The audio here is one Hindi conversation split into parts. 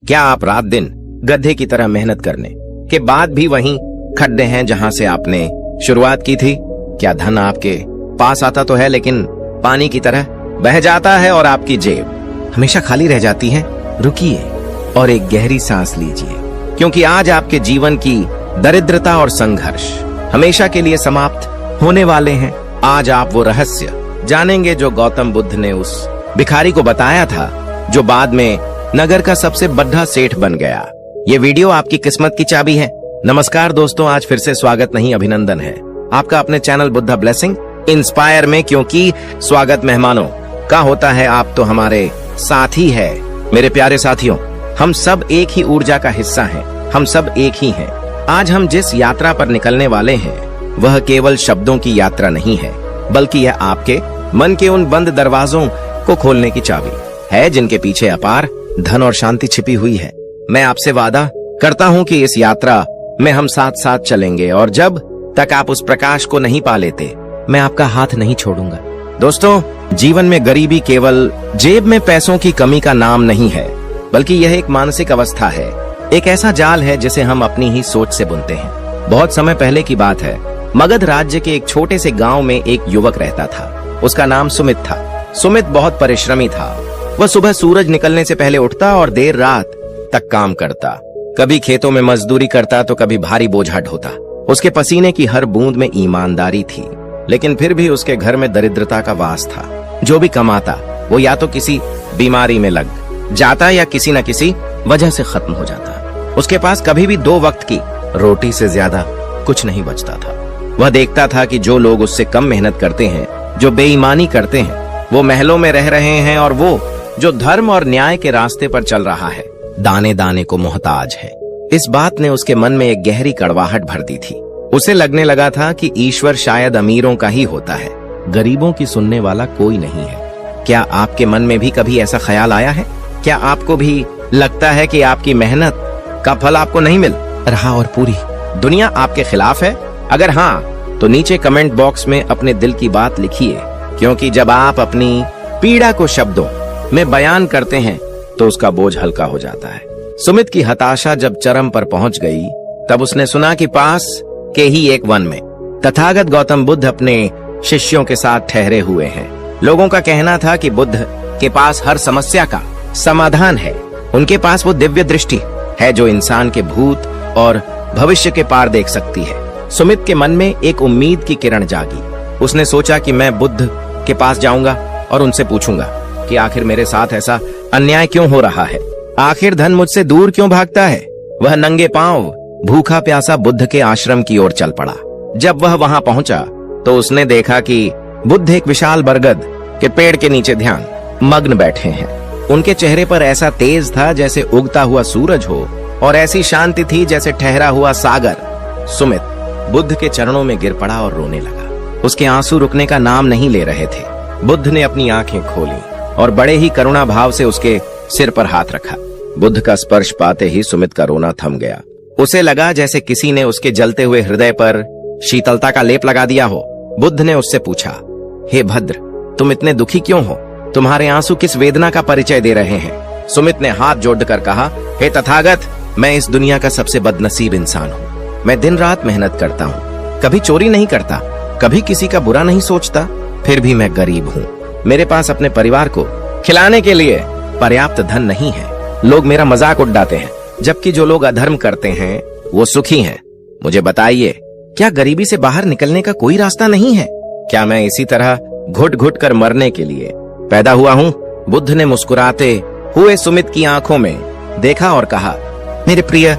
क्या आप रात दिन गधे की तरह मेहनत करने के बाद भी वहीं खड्डे हैं जहां से आपने शुरुआत की थी? क्या धन आपके पास आता तो है लेकिन पानी की तरह बह जाता है और आपकी जेब हमेशा खाली रह जाती है? रुकिए और एक गहरी सांस लीजिए, क्योंकि आज आपके जीवन की दरिद्रता और संघर्ष हमेशा के लिए समाप्त होने वाले हैं। आज आप वो रहस्य जानेंगे जो गौतम बुद्ध ने उस भिखारी को बताया था, जो बाद में नगर का सबसे बड़ा सेठ बन गया। ये वीडियो आपकी किस्मत की चाबी है। नमस्कार दोस्तों, आज फिर से स्वागत नहीं अभिनंदन है आपका अपने चैनल बुद्धा ब्लेसिंग इंस्पायर में, क्योंकि स्वागत मेहमानों का होता है। आप तो हमारे साथ ही है। मेरे प्यारे साथियों, हम सब एक ही ऊर्जा का हिस्सा हैं, हम सब एक ही हैं। आज हम जिस यात्रा पर निकलने वाले हैं वह केवल शब्दों की यात्रा नहीं है, बल्कि यह आपके मन के उन बंद दरवाजों को खोलने की चाबी है जिनके पीछे अपार धन और शांति छिपी हुई है। मैं आपसे वादा करता हूं कि इस यात्रा में हम साथ साथ चलेंगे और जब तक आप उस प्रकाश को नहीं पा लेते, मैं आपका हाथ नहीं छोड़ूंगा। दोस्तों, जीवन में गरीबी केवल जेब में पैसों की कमी का नाम नहीं है, बल्कि यह एक मानसिक अवस्था है, एक ऐसा जाल है जिसे हम अपनी ही सोच से बुनते हैं। बहुत समय पहले की बात है, मगध राज्य के एक छोटे से गांव में एक युवक रहता था। उसका नाम सुमित था। सुमित बहुत परिश्रमी था। वह सुबह सूरज निकलने से पहले उठता और देर रात तक काम करता। कभी खेतों में मजदूरी करता तो कभी भारी बोझा ढोता। उसके पसीने की हर बूंद में ईमानदारी थी, लेकिन फिर भी उसके घर में दरिद्रता का वास था। जो भी कमाता वो या तो किसी बीमारी में लग जाता या किसी न किसी वजह से खत्म हो जाता। उसके पास कभी भी 2 वक्त की रोटी से ज्यादा कुछ नहीं बचता था। वह देखता था कि जो लोग उससे कम मेहनत करते हैं, जो बेईमानी करते हैं, वो महलों में रह रहे हैं, और वो जो धर्म और न्याय के रास्ते पर चल रहा है, दाने दाने को मोहताज है। इस बात ने उसके मन में एक गहरी कड़वाहट भर दी थी। उसे लगने लगा था कि ईश्वर शायद अमीरों का ही होता है, गरीबों की सुनने वाला कोई नहीं है। क्या आपके मन में भी कभी ऐसा ख्याल आया है? क्या आपको भी लगता है कि आपकी मेहनत का फल आपको नहीं मिल रहा और पूरी दुनिया आपके खिलाफ है? अगर हाँ, तो नीचे कमेंट बॉक्स में अपने दिल की बात लिखिए, क्योंकि जब आप अपनी पीड़ा को शब्दों में बयान करते हैं तो उसका बोझ हल्का हो जाता है। सुमित की हताशा जब चरम पर पहुंच गई, तब उसने सुना कि पास के ही एक वन में तथागत गौतम बुद्ध अपने शिष्यों के साथ ठहरे हुए हैं। लोगों का कहना था कि बुद्ध के पास हर समस्या का समाधान है। उनके पास वो दिव्य दृष्टि है जो इंसान के भूत और भविष्य के पार देख सकती है। सुमित के मन में एक उम्मीद की किरण जागी। उसने सोचा कि मैं बुद्ध के पास जाऊंगा और उनसे पूछूंगा कि आखिर मेरे साथ ऐसा अन्याय क्यों हो रहा है, आखिर धन मुझसे दूर क्यों भागता है। वह नंगे पांव भूखा प्यासा बुद्ध के आश्रम की ओर चल पड़ा। जब वह वहां पहुंचा तो उसने देखा कि बुद्ध एक विशाल बरगद के पेड़ के नीचे ध्यान मग्न बैठे हैं। उनके चेहरे पर ऐसा तेज था जैसे उगता हुआ सूरज हो, और ऐसी शांति थी जैसे ठहरा हुआ सागर। सुमित बुद्ध के चरणों में गिर पड़ा और रोने लगा। उसके आंसू रुकने का नाम नहीं ले रहे थे। बुद्ध ने अपनी आंखें खोली और बड़े ही करुणा भाव से उसके सिर पर हाथ रखा। बुद्ध का स्पर्श पाते ही सुमित का रोना थम गया। उसे लगा जैसे किसी ने उसके जलते हुए हृदय पर शीतलता का लेप लगा दिया हो। बुद्ध ने उससे पूछा, हे भद्र, तुम इतने दुखी क्यों हो? तुम्हारे आंसू किस वेदना का परिचय दे रहे हैं? सुमित ने हाथ जोड़कर कहा, हे तथागत, मैं इस दुनिया का सबसे बदनसीब इंसान हूँ। मैं दिन रात मेहनत करता हूँ, कभी चोरी नहीं करता, कभी किसी का बुरा नहीं सोचता, फिर भी मैं गरीब हूँ। मेरे पास अपने परिवार को खिलाने के लिए पर्याप्त धन नहीं है। लोग मेरा मजाक उड़ाते हैं, जबकि जो लोग अधर्म करते हैं वो सुखी हैं। मुझे बताइए, क्या गरीबी से बाहर निकलने का कोई रास्ता नहीं है? क्या मैं इसी तरह घुट घुट कर मरने के लिए पैदा हुआ हूँ? बुद्ध ने मुस्कुराते हुए सुमित की आंखों में देखा और कहा, मेरे प्रिय,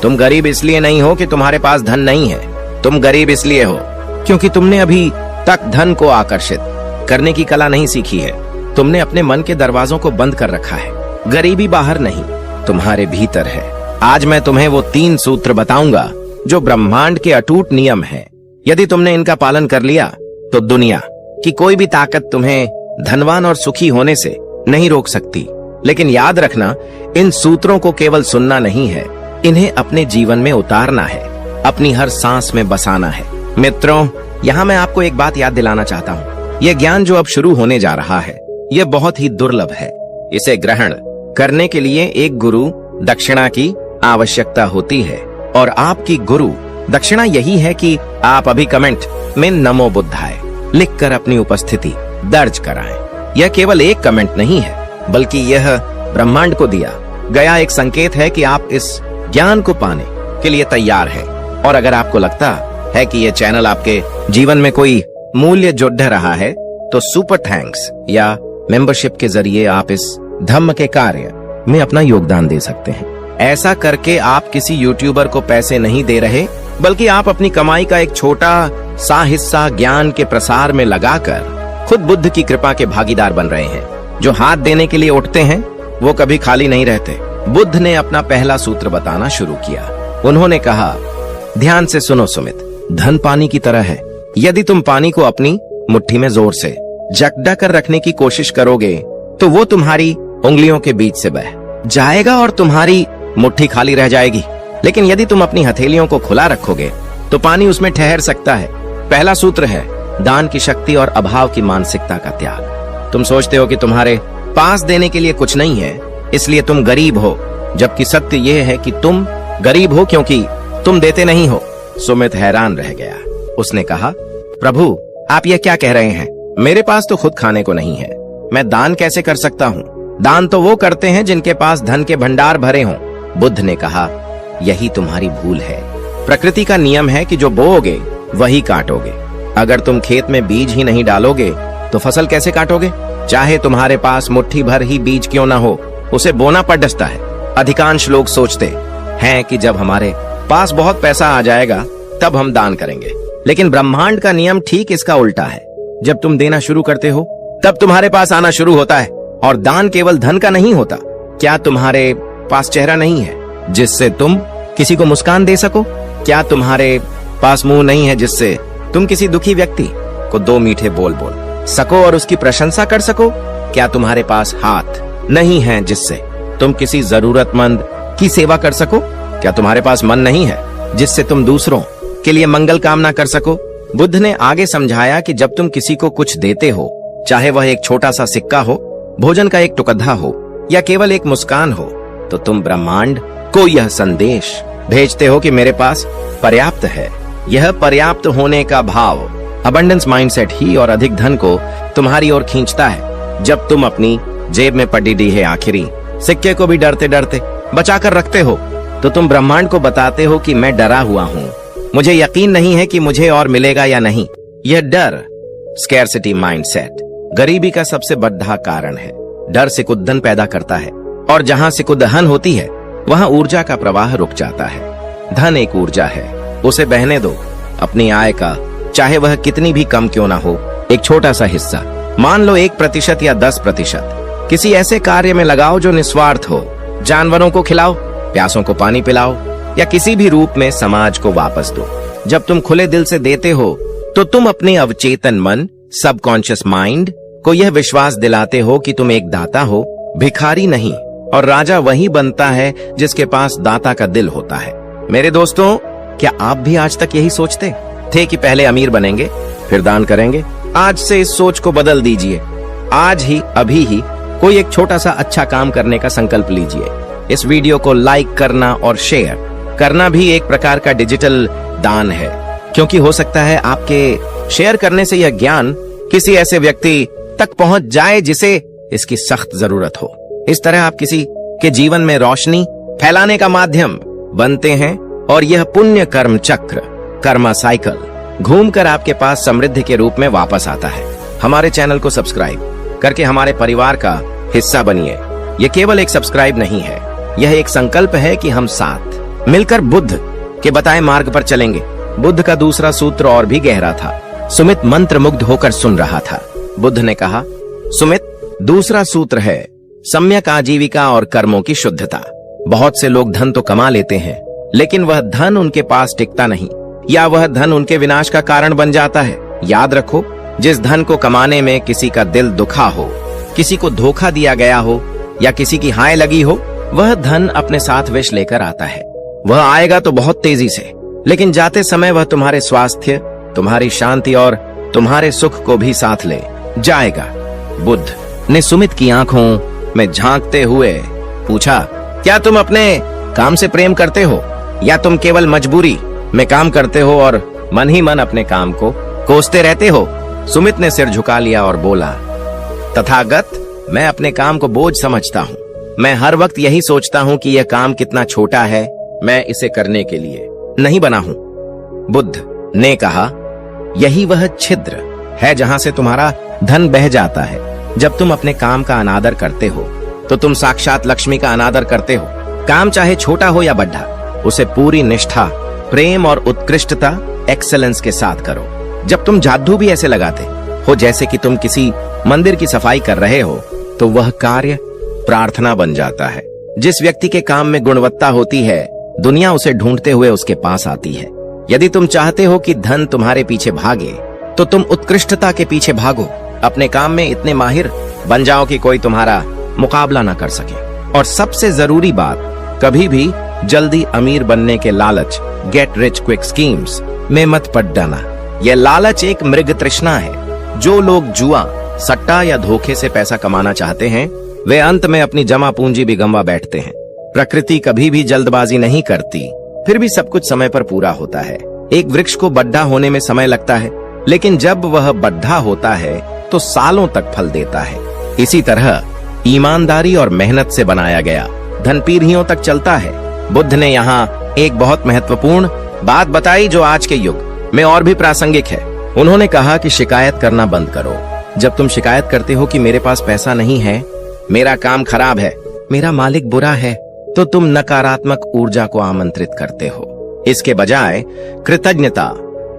तुम गरीब इसलिए नहीं हो कि तुम्हारे पास धन नहीं है। तुम गरीब इसलिए हो क्योंकि तुमने अभी तक धन को आकर्षित करने की कला नहीं सीखी है। तुमने अपने मन के दरवाजों को बंद कर रखा है। गरीबी बाहर नहीं, तुम्हारे भीतर है। आज मैं तुम्हें वो 3 सूत्र बताऊंगा जो ब्रह्मांड के अटूट नियम हैं। यदि तुमने इनका पालन कर लिया तो दुनिया की कोई भी ताकत तुम्हें धनवान और सुखी होने से नहीं रोक सकती। लेकिन याद रखना, इन सूत्रों को केवल सुनना नहीं है, इन्हें अपने जीवन में उतारना है, अपनी हर सांस में बसाना है। मित्रों, यहाँ मैं आपको एक बात याद दिलाना चाहता हूँ। यह ज्ञान जो अब शुरू होने जा रहा है, यह बहुत ही दुर्लभ है। इसे ग्रहण करने के लिए एक गुरु दक्षिणा की आवश्यकता होती है और आपकी गुरु दक्षिणा यही है कि आप अभी कमेंट में नमो बुद्धाय लिखकर अपनी उपस्थिति दर्ज कराएं। यह केवल एक कमेंट नहीं है, बल्कि यह ब्रह्मांड को दिया गया एक संकेत है कि आप इस ज्ञान को पाने के लिए तैयार हैं। और अगर आपको लगता है कि यह चैनल आपके जीवन में कोई मूल्य जोड़ रहा है, तो सुपर थैंक्स या मेंबरशिप के जरिए आप इस धम्म के कार्य में अपना योगदान दे सकते हैं। ऐसा करके आप किसी यूट्यूबर को पैसे नहीं दे रहे, बल्कि आप अपनी कमाई का एक छोटा सा हिस्सा ज्ञान के प्रसार में लगाकर खुद बुद्ध की कृपा के भागीदार बन रहे हैं। जो हाथ देने के लिए उठते हैं वो कभी खाली नहीं रहते। बुद्ध ने अपना पहला सूत्र बताना शुरू किया। उन्होंने कहा, ध्यान से सुनो सुमित, धन पानी की तरह है। यदि तुम पानी को अपनी मुट्ठी में जोर से जकड़ा कर रखने की कोशिश करोगे तो वो तुम्हारी उंगलियों के बीच से बह जाएगा और तुम्हारी मुट्ठी खाली रह जाएगी। लेकिन यदि तुम अपनी हथेलियों को खुला रखोगे तो पानी उसमें ठहर सकता है। पहला सूत्र है दान की शक्ति और अभाव की मानसिकता का त्याग। तुम सोचते हो कि तुम्हारे पास देने के लिए कुछ नहीं है, इसलिए तुम गरीब हो, जबकि सत्य यह है कि तुम गरीब हो क्योंकि तुम देते नहीं हो। सुमित हैरान रह गया। उसने कहा, प्रभु आप यह क्या कह रहे हैं? मेरे पास तो खुद खाने को नहीं है, मैं दान कैसे कर सकता हूँ? दान तो वो करते हैं जिनके पास धन के भंडार भरे हों। बुद्ध ने कहा, यही तुम्हारी भूल है। प्रकृति का नियम है कि जो बोओगे वही काटोगे। अगर तुम खेत में बीज ही नहीं डालोगे तो फसल कैसे काटोगे? चाहे तुम्हारे पास मुट्ठी भर ही बीज क्यों ना हो, उसे बोना पड़ता है। अधिकांश लोग सोचते हैं कि जब हमारे पास बहुत पैसा आ जाएगा तब हम दान करेंगे, लेकिन ब्रह्मांड का नियम ठीक इसका उल्टा है। जब तुम देना शुरू करते हो तब तुम्हारे पास आना शुरू होता है। और दान केवल धन का नहीं होता। क्या तुम्हारे पास चेहरा नहीं है जिससे तुम किसी को मुस्कान दे सको? क्या तुम्हारे पास मुंह नहीं है जिससे तुम किसी दुखी व्यक्ति को दो मीठे बोल बोल सको और उसकी प्रशंसा कर सको? क्या तुम्हारे पास हाथ नहीं है जिससे तुम किसी जरूरतमंद की सेवा कर सको? क्या तुम्हारे पास मन नहीं है जिससे तुम दूसरों के लिए मंगल कामना कर सको? बुद्ध ने आगे समझाया कि जब तुम किसी को कुछ देते हो, चाहे वह एक छोटा सा सिक्का हो, भोजन का एक टुकड़ा हो या केवल एक मुस्कान हो, तो तुम ब्रह्मांड को यह संदेश भेजते हो कि मेरे पास पर्याप्त है। यह पर्याप्त होने का भाव अबंडेंस माइंडसेट ही और अधिक धन को तुम्हारी ओर खींचता है। जब तुम अपनी जेब में पड़ी दी है आखिरी सिक्के को भी डरते डरते बचा कर रखते हो, तो तुम ब्रह्मांड को बताते हो कि मैं डरा हुआ हूँ, मुझे यकीन नहीं है कि मुझे और मिलेगा या नहीं। यह डर स्कैरसिटी माइंडसेट गरीबी का सबसे बड़ा कारण है। डर सिकुड़न पैदा करता है और जहाँ सिकुड़न होती है वहाँ ऊर्जा का प्रवाह रुक जाता है। धन एक ऊर्जा है, उसे बहने दो। अपनी आय का, चाहे वह कितनी भी कम क्यों ना हो, एक छोटा सा हिस्सा, मान लो 1% या 10%, किसी ऐसे कार्य में लगाओ जो निस्वार्थ हो। जानवरों को खिलाओ, प्यासों को पानी पिलाओ या किसी भी रूप में समाज को वापस दो। जब तुम खुले दिल से देते हो तो तुम अपने अवचेतन मन, सबकॉन्शियस माइंड को यह विश्वास दिलाते हो कि तुम एक दाता हो, भिखारी नहीं। और राजा वही बनता है जिसके पास दाता का दिल होता है। मेरे दोस्तों, क्या आप भी आज तक यही सोचते थे कि पहले अमीर बनेंगे फिर दान करेंगे? आज से इस सोच को बदल दीजिए। आज ही, अभी ही कोई एक छोटा सा अच्छा काम करने का संकल्प लीजिए। इस वीडियो को लाइक करना और शेयर करना भी एक प्रकार का डिजिटल दान है, क्योंकि हो सकता है आपके शेयर करने से यह ज्ञान किसी ऐसे व्यक्ति तक पहुंच जाए जिसे इसकी सख्त जरूरत हो। इस तरह आप किसी के जीवन में रोशनी फैलाने का माध्यम बनते हैं और यह पुण्य कर्म चक्र, कर्मा साइकिल, घूमकर आपके पास समृद्धि के रूप में वापस आता है। हमारे चैनल को सब्सक्राइब करके हमारे परिवार का हिस्सा बनिए। यह केवल एक सब्सक्राइब नहीं है, यह एक संकल्प है कि हम साथ मिलकर बुद्ध के बताए मार्ग पर चलेंगे। बुद्ध का दूसरा सूत्र और भी गहरा था। सुमित मंत्रमुग्ध होकर सुन रहा था। बुद्ध ने कहा, सुमित, दूसरा सूत्र है सम्यक आजीविका और कर्मों की शुद्धता। बहुत से लोग धन तो कमा लेते हैं, लेकिन वह धन उनके पास टिकता नहीं, या वह धन उनके विनाश का कारण बन जाता है। याद रखो, जिस धन को कमाने में किसी का दिल दुखा हो, किसी को धोखा दिया गया हो या किसी की हाय लगी हो, वह धन अपने साथ विष लेकर आता है। वह आएगा तो बहुत तेजी से, लेकिन जाते समय वह तुम्हारे स्वास्थ्य, तुम्हारी शांति और तुम्हारे सुख को भी साथ ले जाएगा। बुद्ध ने सुमित की आंखों में झांकते हुए पूछा, क्या तुम अपने काम से प्रेम करते हो या तुम केवल मजबूरी में काम करते हो और मन ही मन अपने काम को कोसते रहते हो? सुमित ने सिर झुका लिया और बोला, तथागत, मैं अपने काम को बोझ समझता हूँ। मैं हर वक्त यही सोचता हूँ कि यह काम कितना छोटा है, मैं इसे करने के लिए नहीं बना हूँ। बुद्ध ने कहा, यही वह छिद्र है जहां से तुम्हारा धन बह जाता है। जब तुम अपने काम का अनादर करते हो तो तुम साक्षात लक्ष्मी का अनादर करते हो। काम चाहे छोटा हो या बड़ा, उसे पूरी निष्ठा, प्रेम और उत्कृष्टता, एक्सेलेंस के साथ करो। जब तुम जादू भी ऐसे लगाते हो जैसे कि तुम किसी मंदिर की सफाई कर रहे हो, तो वह कार्य प्रार्थना बन जाता है। जिस व्यक्ति के काम में गुणवत्ता होती है, दुनिया उसे ढूंढते हुए उसके पास आती है। यदि तुम चाहते हो कि धन तुम्हारे पीछे भागे, तो तुम उत्कृष्टता के पीछे भागो। अपने काम में इतने माहिर बन जाओ कि कोई तुम्हारा मुकाबला ना कर सके। और सबसे जरूरी बात, कभी भी जल्दी अमीर बनने के लालच, गेट रिच क्विक स्कीम्स में मत पड़ जाना। यह लालच एक मृग तृष्णा है। जो लोग जुआ, सट्टा या धोखे से पैसा कमाना चाहते हैं, वे अंत में अपनी जमा पूंजी भी गंवा बैठते हैं। प्रकृति कभी भी जल्दबाजी नहीं करती, फिर भी सब कुछ समय पर पूरा होता है। एक वृक्ष को बड्ढा होने में समय लगता है, लेकिन जब वह बड्ढा होता है तो सालों तक फल देता है। इसी तरह ईमानदारी और मेहनत से बनाया गया धन पीढ़ियों तक चलता है। बुद्ध ने यहाँ एक बहुत महत्वपूर्ण बात बताई जो आज के युग में और भी प्रासंगिक है। उन्होंने कहा कि शिकायत करना बंद करो। जब तुम शिकायत करते हो कि मेरे पास पैसा नहीं है, मेरा काम खराब है, मेरा मालिक बुरा है, तो तुम नकारात्मक ऊर्जा को आमंत्रित करते हो। इसके बजाय कृतज्ञता,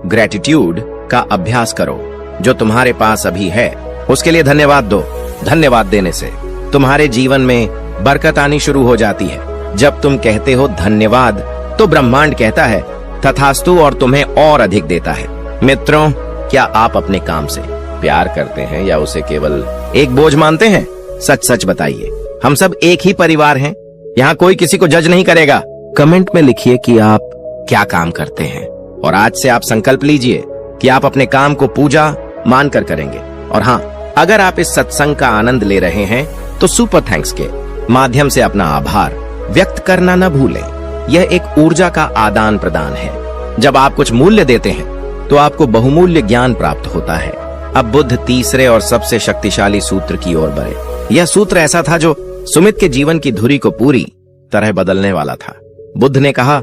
ग्रेटिट्यूड का अभ्यास करो। जो तुम्हारे पास अभी है उसके लिए धन्यवाद दो। धन्यवाद देने से तुम्हारे जीवन में बरकत आनी शुरू हो जाती है। जब तुम कहते हो धन्यवाद, तो ब्रह्मांड कहता है तथास्तु और तुम्हें और अधिक देता है। मित्रों, क्या आप अपने काम से प्यार करते हैं या उसे केवल एक बोझ मानते हैं? सच सच बताइए। हम सब एक ही परिवार हैं। यहाँ कोई किसी को जज नहीं करेगा। कमेंट में लिखिए कि आप क्या काम करते हैं, और आज से आप संकल्प लीजिए कि आप अपने काम को पूजा मानकर करेंगे। और हाँ, अगर आप इस सत्संग का आनंद ले रहे हैं तो सुपर थैंक्स के माध्यम से अपना आभार व्यक्त करना न भूलें। यह एक ऊर्जा का आदान प्रदान है। जब आप कुछ मूल्य देते हैं तो आपको बहुमूल्य ज्ञान प्राप्त होता है। अब बुद्ध तीसरे और सबसे शक्तिशाली सूत्र की ओर बढ़े। यह सूत्र ऐसा था जो सुमित के जीवन की धुरी को पूरी तरह बदलने वाला था। बुद्ध ने कहा,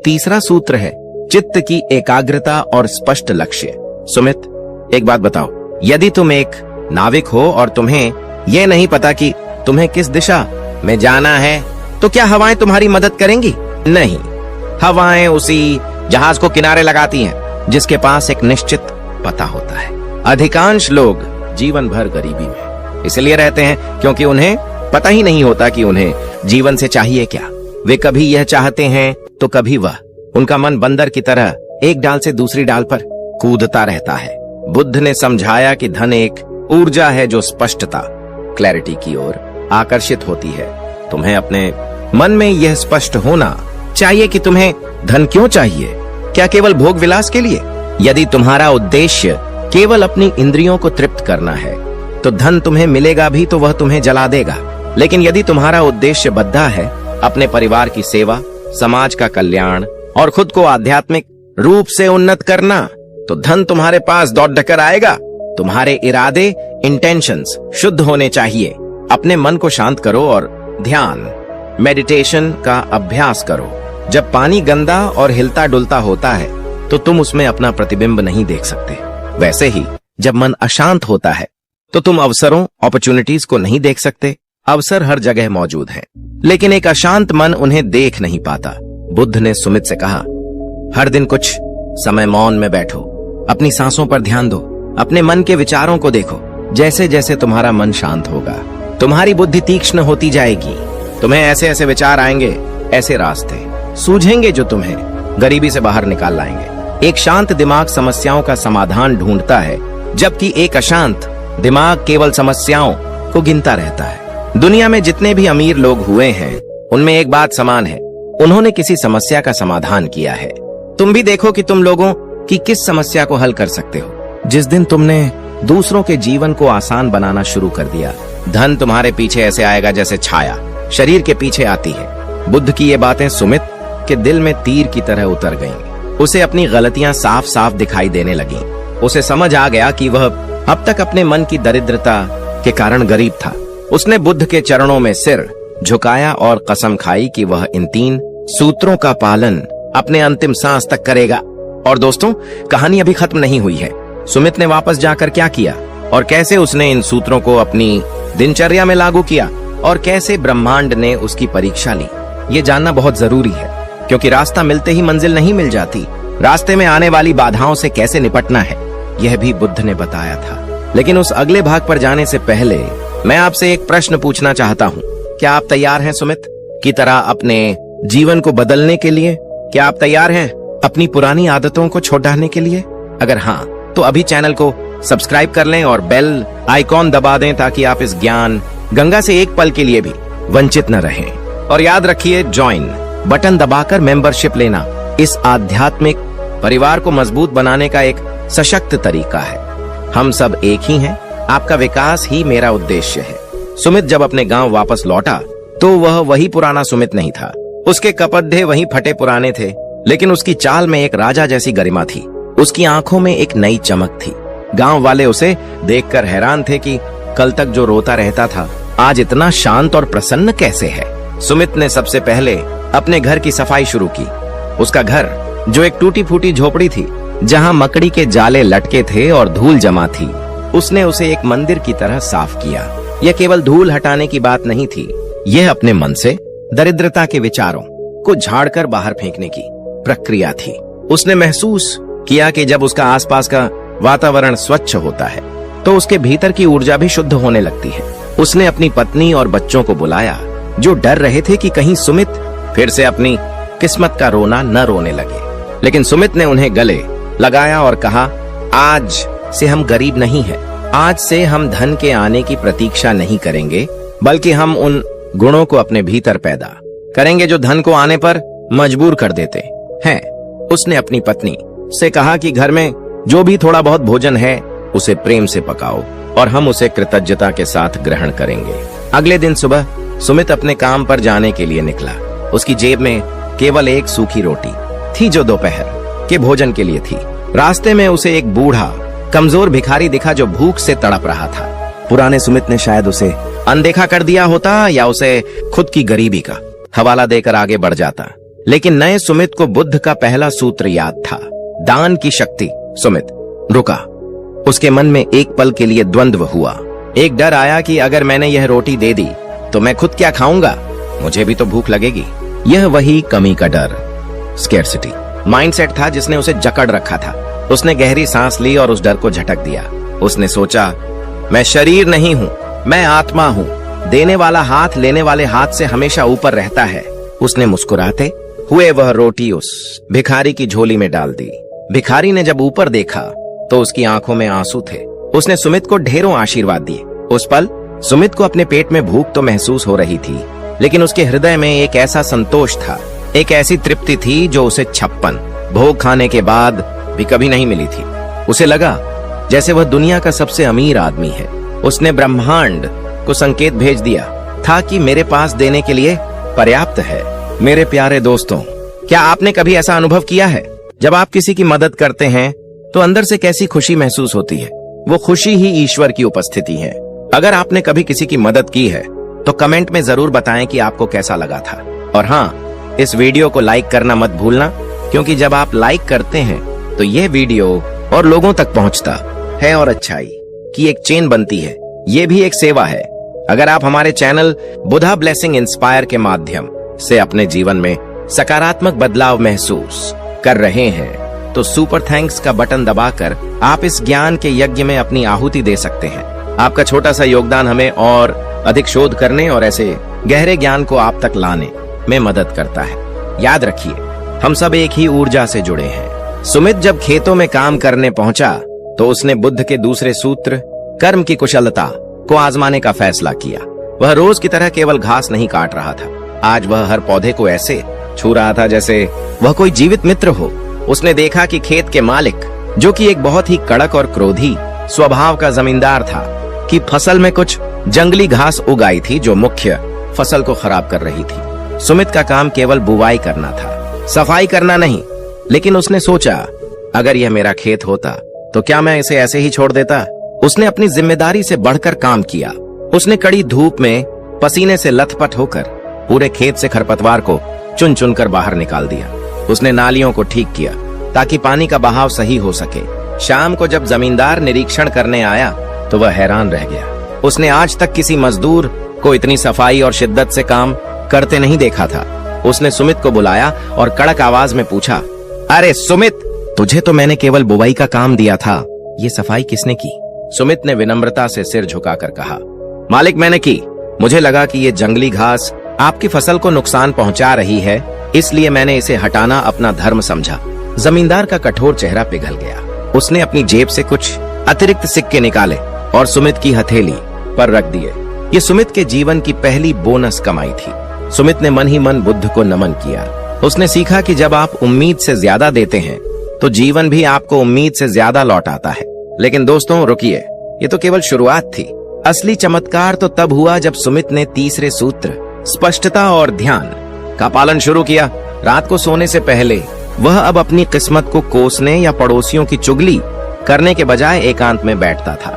तीसरा सूत्र है चित्त की एकाग्रता और स्पष्ट लक्ष्य। सुमित, एक बात बताओ, यदि तुम एक नाविक हो और तुम्हें यह नहीं पता कि तुम्हें किस दिशा में जाना है, तो क्या हवाएं तुम्हारी मदद करेंगी? नहीं, हवाएं उसी जहाज को किनारे लगाती हैं जिसके पास एक निश्चित पता होता है। अधिकांश लोग जीवन भर गरीबी में इसलिए रहते हैं क्योंकि उन्हें पता ही नहीं होता कि उन्हें जीवन से चाहिए क्या। वे कभी यह चाहते हैं तो कभी वह। उनका मन बंदर की तरह एक डाल से दूसरी डाल पर कूदता रहता है। बुद्ध ने समझाया कि धन एक ऊर्जा है जो स्पष्टता, क्लैरिटी की ओर आकर्षित होती है। तुम्हें अपने मन में यह स्पष्ट होना चाहिए कि तुम्हें धन क्यों चाहिए। क्या केवल भोग विलास के लिए? यदि तुम्हारा उद्देश्य केवल अपनी इंद्रियों को तृप्त करना है, तो धन तुम्हें मिलेगा भी तो वह तुम्हें जला देगा। लेकिन यदि तुम्हारा उद्देश्य बद्धा है, अपने परिवार की सेवा, समाज का कल्याण और खुद को आध्यात्मिक रूप से उन्नत करना, तो धन तुम्हारे पास दौड़ कर आएगा। तुम्हारे इरादे, इंटेंशंस शुद्ध होने चाहिए। अपने मन को शांत करो और ध्यान, मेडिटेशन का अभ्यास करो। जब पानी गंदा और हिलता डुलता होता है तो तुम उसमें अपना प्रतिबिंब नहीं देख सकते। वैसे ही जब मन अशांत होता है तो तुम अवसरों, अपॉर्चुनिटीज को नहीं देख सकते। अवसर हर जगह मौजूद हैं, लेकिन एक अशांत मन उन्हें देख नहीं पाता। बुद्ध ने सुमित से कहा, हर दिन कुछ समय मौन में बैठो, अपनी सांसों पर ध्यान दो, अपने मन के विचारों को देखो। जैसे जैसे तुम्हारा मन शांत होगा, तुम्हारी बुद्धि तीक्ष्ण होती जाएगी। तुम्हें ऐसे ऐसे विचार आएंगे, ऐसे रास्ते सूझेंगे जो तुम्हें गरीबी से बाहर निकाल लाएंगे। एक शांत दिमाग समस्याओं का समाधान ढूंढता है, जबकि एक अशांत दिमाग केवल समस्याओं को गिनता रहता है। दुनिया में जितने भी अमीर लोग हुए हैं, उनमें एक बात समान है, उन्होंने किसी समस्या का समाधान किया है। तुम भी देखो कि तुम लोगों की किस समस्या को हल कर सकते हो। जिस दिन तुमने दूसरों के जीवन को आसान बनाना शुरू कर दिया, धन तुम्हारे पीछे ऐसे आएगा जैसे छाया। शरीर के पीछे आती है। बुद्ध की ये बातें सुमित के दिल में तीर की तरह उतर गईं। उसे अपनी गलतियां साफ साफ दिखाई देने लगीं। उसे समझ आ गया कि वह अब तक अपने मन की दरिद्रता के कारण गरीब था। उसने बुद्ध के चरणों में सिर झुकाया और कसम खाई कि वह इन 3 सूत्रों का पालन अपने अंतिम सांस तक करेगा। और दोस्तों, कहानी अभी खत्म नहीं हुई है। सुमित ने वापस जाकर क्या किया और कैसे उसने इन सूत्रों को अपनी दिनचर्या में लागू किया और कैसे ब्रह्मांड ने उसकी परीक्षा ली, ये जानना बहुत जरूरी है, क्योंकि रास्ता मिलते ही मंजिल नहीं मिल जाती। रास्ते में आने वाली बाधाओं से कैसे निपटना है, यह भी बुद्ध ने बताया था। लेकिन उस अगले भाग पर जाने से पहले मैं आपसे एक प्रश्न पूछना चाहता हूँ। क्या आप तैयार हैं सुमित की तरह अपने जीवन को बदलने के लिए? क्या आप तैयार हैं अपनी पुरानी आदतों को छोड़ने के लिए? अगर हाँ, तो अभी चैनल को सब्सक्राइब कर लें और बेल आइकॉन दबा दें ताकि आप इस ज्ञान गंगा से एक पल के लिए भी वंचित न रहें। और याद रखिए, ज्वाइन बटन दबाकर मेंबरशिप लेना इस आध्यात्मिक परिवार को मजबूत बनाने का एक सशक्त तरीका है। हम सब एक ही हैं, आपका विकास ही मेरा उद्देश्य है। सुमित जब अपने गांव वापस लौटा तो वह वही पुराना सुमित नहीं था। उसके कपड़े वही फटे पुराने थे, लेकिन उसकी चाल में एक राजा जैसी गरिमा थी। उसकी आंखों में एक नई चमक थी। गांव वाले उसे देखकर हैरान थे कि कल तक जो रोता रहता था आज इतना शांत और प्रसन्न कैसे है। सुमित ने सबसे पहले अपने घर की सफाई शुरू की। उसका घर, जो एक टूटी फूटी झोपड़ी थी जहां मकड़ी के जाले लटके थे और धूल जमा थी, उसने उसे एक मंदिर की तरह साफ किया। यह केवल धूल हटाने की बात नहीं थी, यह अपने मन से दरिद्रता के विचारों को झाड़कर बाहर फेंकने की प्रक्रिया थी। उसने महसूस किया कि जब उसका आसपास का वातावरण स्वच्छ होता है तो उसके भीतर की ऊर्जा भी शुद्ध होने लगती है। उसने अपनी पत्नी और बच्चों को बुलाया, जो डर रहे थे कि कहीं सुमित फिर से अपनी किस्मत का रोना न रोने लगे। लेकिन सुमित ने उन्हें गले लगाया और कहा, आज से हम गरीब नहीं हैं। आज से हम धन के आने की प्रतीक्षा नहीं करेंगे, बल्कि हम उन गुणों को अपने भीतर पैदा करेंगे जो धन को आने पर मजबूर कर देते हैं। उसने अपनी पत्नी से कहा कि घर में जो भी थोड़ा बहुत भोजन है उसे प्रेम से पकाओ और हम उसे कृतज्ञता के साथ ग्रहण करेंगे। अगले दिन सुबह सुमित अपने काम पर जाने के लिए निकला। उसकी जेब में केवल एक सूखी रोटी थी जो दोपहर के भोजन के लिए थी। रास्ते में उसे एक बूढ़ा कमजोर भिखारी दिखा जो भूख से तड़प रहा था। पुराने सुमित ने शायद उसे अनदेखा कर दिया होता या उसे खुद की गरीबी का हवाला देकर आगे बढ़ जाता, लेकिन नए सुमित को बुद्ध का पहला सूत्र याद था, दान की शक्ति। सुमित रुका। उसके मन में एक पल के लिए द्वंद्व हुआ। एक डर आया कि अगर मैंने यह रोटी दे दी तो मैं खुद क्या खाऊंगा, मुझे भी तो भूख लगेगी। यह वही कमी का डर, स्केर्सिटी माइंडसेट था जिसने उसे जकड़ रखा था। उसने गहरी सांस ली और उस डर को झटक दिया। उसने सोचा, मैं शरीर नहीं हूँ, मैं आत्मा हूँ। देने वाला हाथ लेने वाले हाथ से हमेशा ऊपर रहता है। उसने मुस्कुराते हुए वह रोटी उस भिखारी की झोली में डाल दी। भिखारी ने जब ऊपर देखा तो उसकी आंखों में आंसू थे। उसने सुमित को ढेरों आशीर्वाद दिए। उस पल सुमित को अपने पेट में भूख तो महसूस हो रही थी, लेकिन उसके हृदय में एक ऐसा संतोष था, एक ऐसी तृप्ति थी जो उसे 56 भोग खाने के बाद भी कभी नहीं मिली थी। उसे लगा जैसे वह दुनिया का सबसे अमीर आदमी है। उसने ब्रह्मांड को संकेत भेज दिया था कि मेरे पास देने के लिए पर्याप्त है। मेरे प्यारे दोस्तों, क्या आपने कभी ऐसा अनुभव किया है जब आप किसी की मदद करते हैं तो अंदर से कैसी खुशी महसूस होती है? वो खुशी ही ईश्वर की उपस्थिति है। अगर आपने कभी किसी की मदद की है तो कमेंट में जरूर बताएं कि आपको कैसा लगा था। और हाँ, इस वीडियो को लाइक करना मत भूलना, क्योंकि जब आप लाइक करते हैं तो यह वीडियो और लोगों तक पहुंचता है और अच्छाई की एक चेन बनती है। ये भी एक सेवा है। अगर आप हमारे चैनल बुद्धा ब्लेसिंग इंस्पायर के माध्यम से अपने जीवन में सकारात्मक बदलाव महसूस कर रहे हैं तो सुपर थैंक्स का बटन दबाकर आप इस ज्ञान के यज्ञ में अपनी आहुति दे सकते हैं। आपका छोटा सा योगदान हमें और अधिक शोध करने और ऐसे गहरे ज्ञान को आप तक लाने में मदद करता है। याद रखिए, हम सब एक ही ऊर्जा से जुड़े हैं। सुमित जब खेतों में काम करने पहुंचा तो उसने बुद्ध के दूसरे सूत्र कर्म की कुशलता को आजमाने का फैसला किया। वह रोज की तरह केवल घास नहीं काट रहा था, आज वह हर पौधे को ऐसे छू रहा था जैसे वह कोई जीवित मित्र हो। उसने देखा कि खेत के मालिक, जो कि एक बहुत ही कड़क और क्रोधी स्वभाव का जमींदार था, कि फसल में कुछ जंगली घास उगाई थी जो मुख्य फसल को खराब कर रही थी। सुमित का काम केवल बुवाई करना था, सफाई करना नहीं। लेकिन उसने सोचा, अगर यह मेरा खेत होता तो क्या मैं इसे ऐसे ही छोड़ देता। उसने अपनी जिम्मेदारी से बढ़कर काम किया। उसने कड़ी धूप में पसीने से लथपथ होकर पूरे खेत से खरपतवार को चुन चुन कर बाहर निकाल दिया। उसने नालियों को ठीक किया ताकि पानी का बहाव सही हो सके। शाम को जब जमींदार निरीक्षण करने आया तो वह हैरान रह गया। उसने आज तक किसी मजदूर को इतनी सफाई और शिद्दत से काम करते नहीं देखा था। उसने सुमित को बुलाया और कड़क आवाज में पूछा, अरे सुमित, तुझे तो मैंने केवल बुवाई का काम दिया था, ये सफाई किसने की? सुमित ने विनम्रता से सिर झुकाकर कहा, मालिक मैंने की। मुझे लगा कि ये जंगली घास आपकी फसल को नुकसान पहुंचा रही है, इसलिए मैंने इसे हटाना अपना धर्म समझा। जमींदार का कठोर चेहरा पिघल गया। उसने अपनी जेब से कुछ अतिरिक्त सिक्के निकाले और सुमित की हथेली पर रख दिए। ये सुमित के जीवन की पहली बोनस कमाई थी। सुमित ने मन ही मन बुद्ध को नमन किया। उसने सीखा कि जब आप उम्मीद से ज्यादा देते हैं तो जीवन भी आपको उम्मीद से ज्यादा लौट आता है। लेकिन दोस्तों रुकिए, ये तो केवल शुरुआत थी। असली चमत्कार तो तब हुआ जब सुमित ने तीसरे सूत्र स्पष्टता और ध्यान का पालन शुरू किया। रात को सोने से पहले वह अब अपनी किस्मत को कोसने या पड़ोसियों की चुगली करने के बजाय एकांत में बैठता था।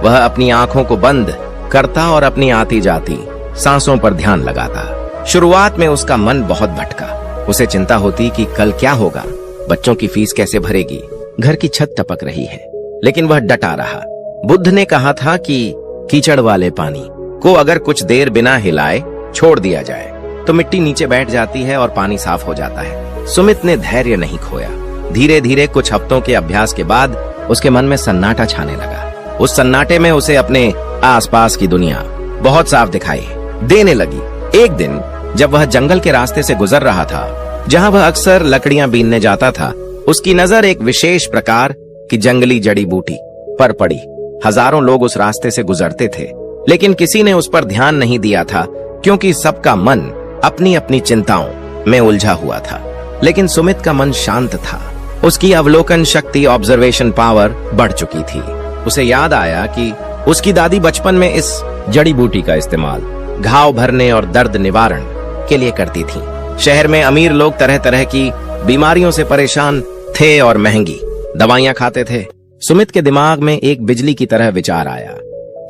वह अपनी आंखों को बंद करता और अपनी आती जाती सांसों पर ध्यान लगाता। शुरुआत में उसका मन बहुत भटका। उसे चिंता होती कि कल क्या होगा, बच्चों की फीस कैसे भरेगी, घर की छत टपक रही है। लेकिन वह डटा रहा। बुद्ध ने कहा था कि कीचड़ वाले पानी को अगर कुछ देर बिना हिलाए छोड़ दिया जाए तो मिट्टी नीचे बैठ जाती है और पानी साफ हो जाता है। सुमित ने धैर्य नहीं खोया। धीरे धीरे कुछ हफ्तों के अभ्यास के बाद उसके मन में सन्नाटा छाने लगा। उस सन्नाटे में उसे अपने आसपास की दुनिया बहुत साफ दिखाई देने लगी। एक दिन जब वह जंगल के रास्ते से गुजर रहा था, जहां वह अक्सर लकड़ियां बीनने जाता था, उसकी नजर एक विशेष प्रकार की जंगली जड़ी बूटी पर पड़ी। हजारों लोग उस रास्ते से गुजरते थे, लेकिन किसी ने उस पर ध्यान नहीं दिया था क्योंकि सबका मन अपनी अपनी चिंताओं में उलझा हुआ था। लेकिन सुमित का मन शांत था। उसकी अवलोकन शक्ति, ऑब्जर्वेशन पावर बढ़ चुकी थी। उसे याद आया कि उसकी दादी बचपन में इस जड़ी बूटी का इस्तेमाल घाव भरने और दर्द निवारण के लिए करती थी। शहर में अमीर लोग तरह तरह की बीमारियों से परेशान थे और महंगी दवाइयां खाते थे। सुमित के दिमाग में एक बिजली की तरह विचार आया,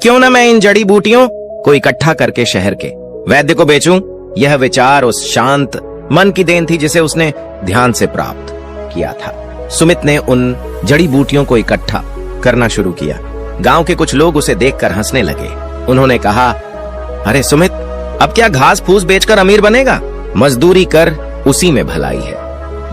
क्यों न मैं इन जड़ी बूटियों को इकट्ठा करके शहर के वैद्य को बेचूं। यह विचार उस शांत मन की देन थी जिसे उसने ध्यान से प्राप्त किया था। सुमित ने उन जड़ी बूटियों को इकट्ठा करना शुरू किया। गांव के कुछ लोग उसे देखकर हंसने लगे। उन्होंने कहा, अरे सुमित, अब क्या घास फूस बेचकर अमीर बनेगा? मजदूरी कर, उसी में भलाई है।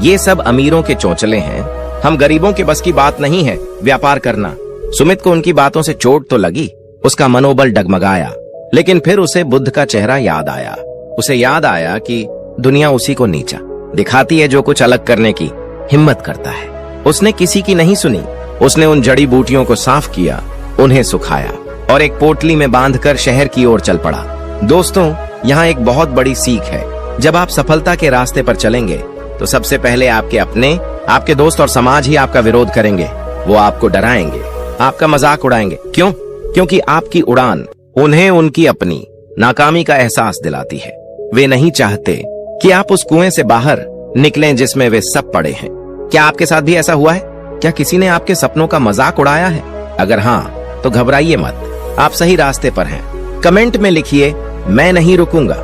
ये सब अमीरों के चौंचले हैं, हम गरीबों के बस की बात नहीं है व्यापार करना। सुमित को उनकी बातों से चोट तो लगी, उसका मनोबल डगमगाया। लेकिन फिर उसे बुद्ध का चेहरा याद आया। उसे याद आया कि दुनिया उसी को नीचा दिखाती है जो कुछ अलग करने की हिम्मत करता है। उसने किसी की नहीं सुनी। उसने उन जड़ी बूटियों को साफ किया, उन्हें सुखाया और एक पोटली में बांधकर शहर की ओर चल पड़ा। दोस्तों, यहाँ एक बहुत बड़ी सीख है। जब आप सफलता के रास्ते पर चलेंगे तो सबसे पहले आपके अपने, आपके दोस्त और समाज ही आपका विरोध करेंगे। वो आपको डराएंगे, आपका मजाक उड़ाएंगे। क्यों? क्योंकि आपकी उड़ान उन्हें उनकी अपनी नाकामी का एहसास दिलाती है। वे नहीं चाहते कि आप उस कुएं से बाहर निकलें जिसमें वे सब पड़े हैं। क्या आपके साथ भी ऐसा हुआ है? क्या किसी ने आपके सपनों का मजाक उड़ाया है? अगर हाँ, तो घबराइए मत, आप सही रास्ते पर हैं। कमेंट में लिखिए, मैं नहीं रुकूंगा,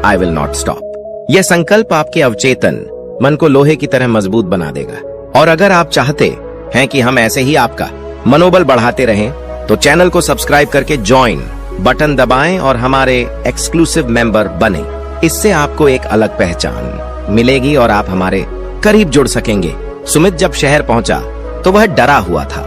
आई विल नॉट स्टॉप। यह संकल्प आपके अवचेतन मन को लोहे की तरह मजबूत बना देगा। और अगर आप चाहते हैं कि हम ऐसे ही आपका मनोबल बढ़ाते रहें, तो चैनल को सब्सक्राइब करके ज्वाइन बटन दबाएं और हमारे एक्सक्लूसिव मेंबर बने। इससे आपको एक अलग पहचान मिलेगी और आप हमारे करीब जुड़ सकेंगे। सुमित जब शहर पहुंचा तो वह डरा हुआ था।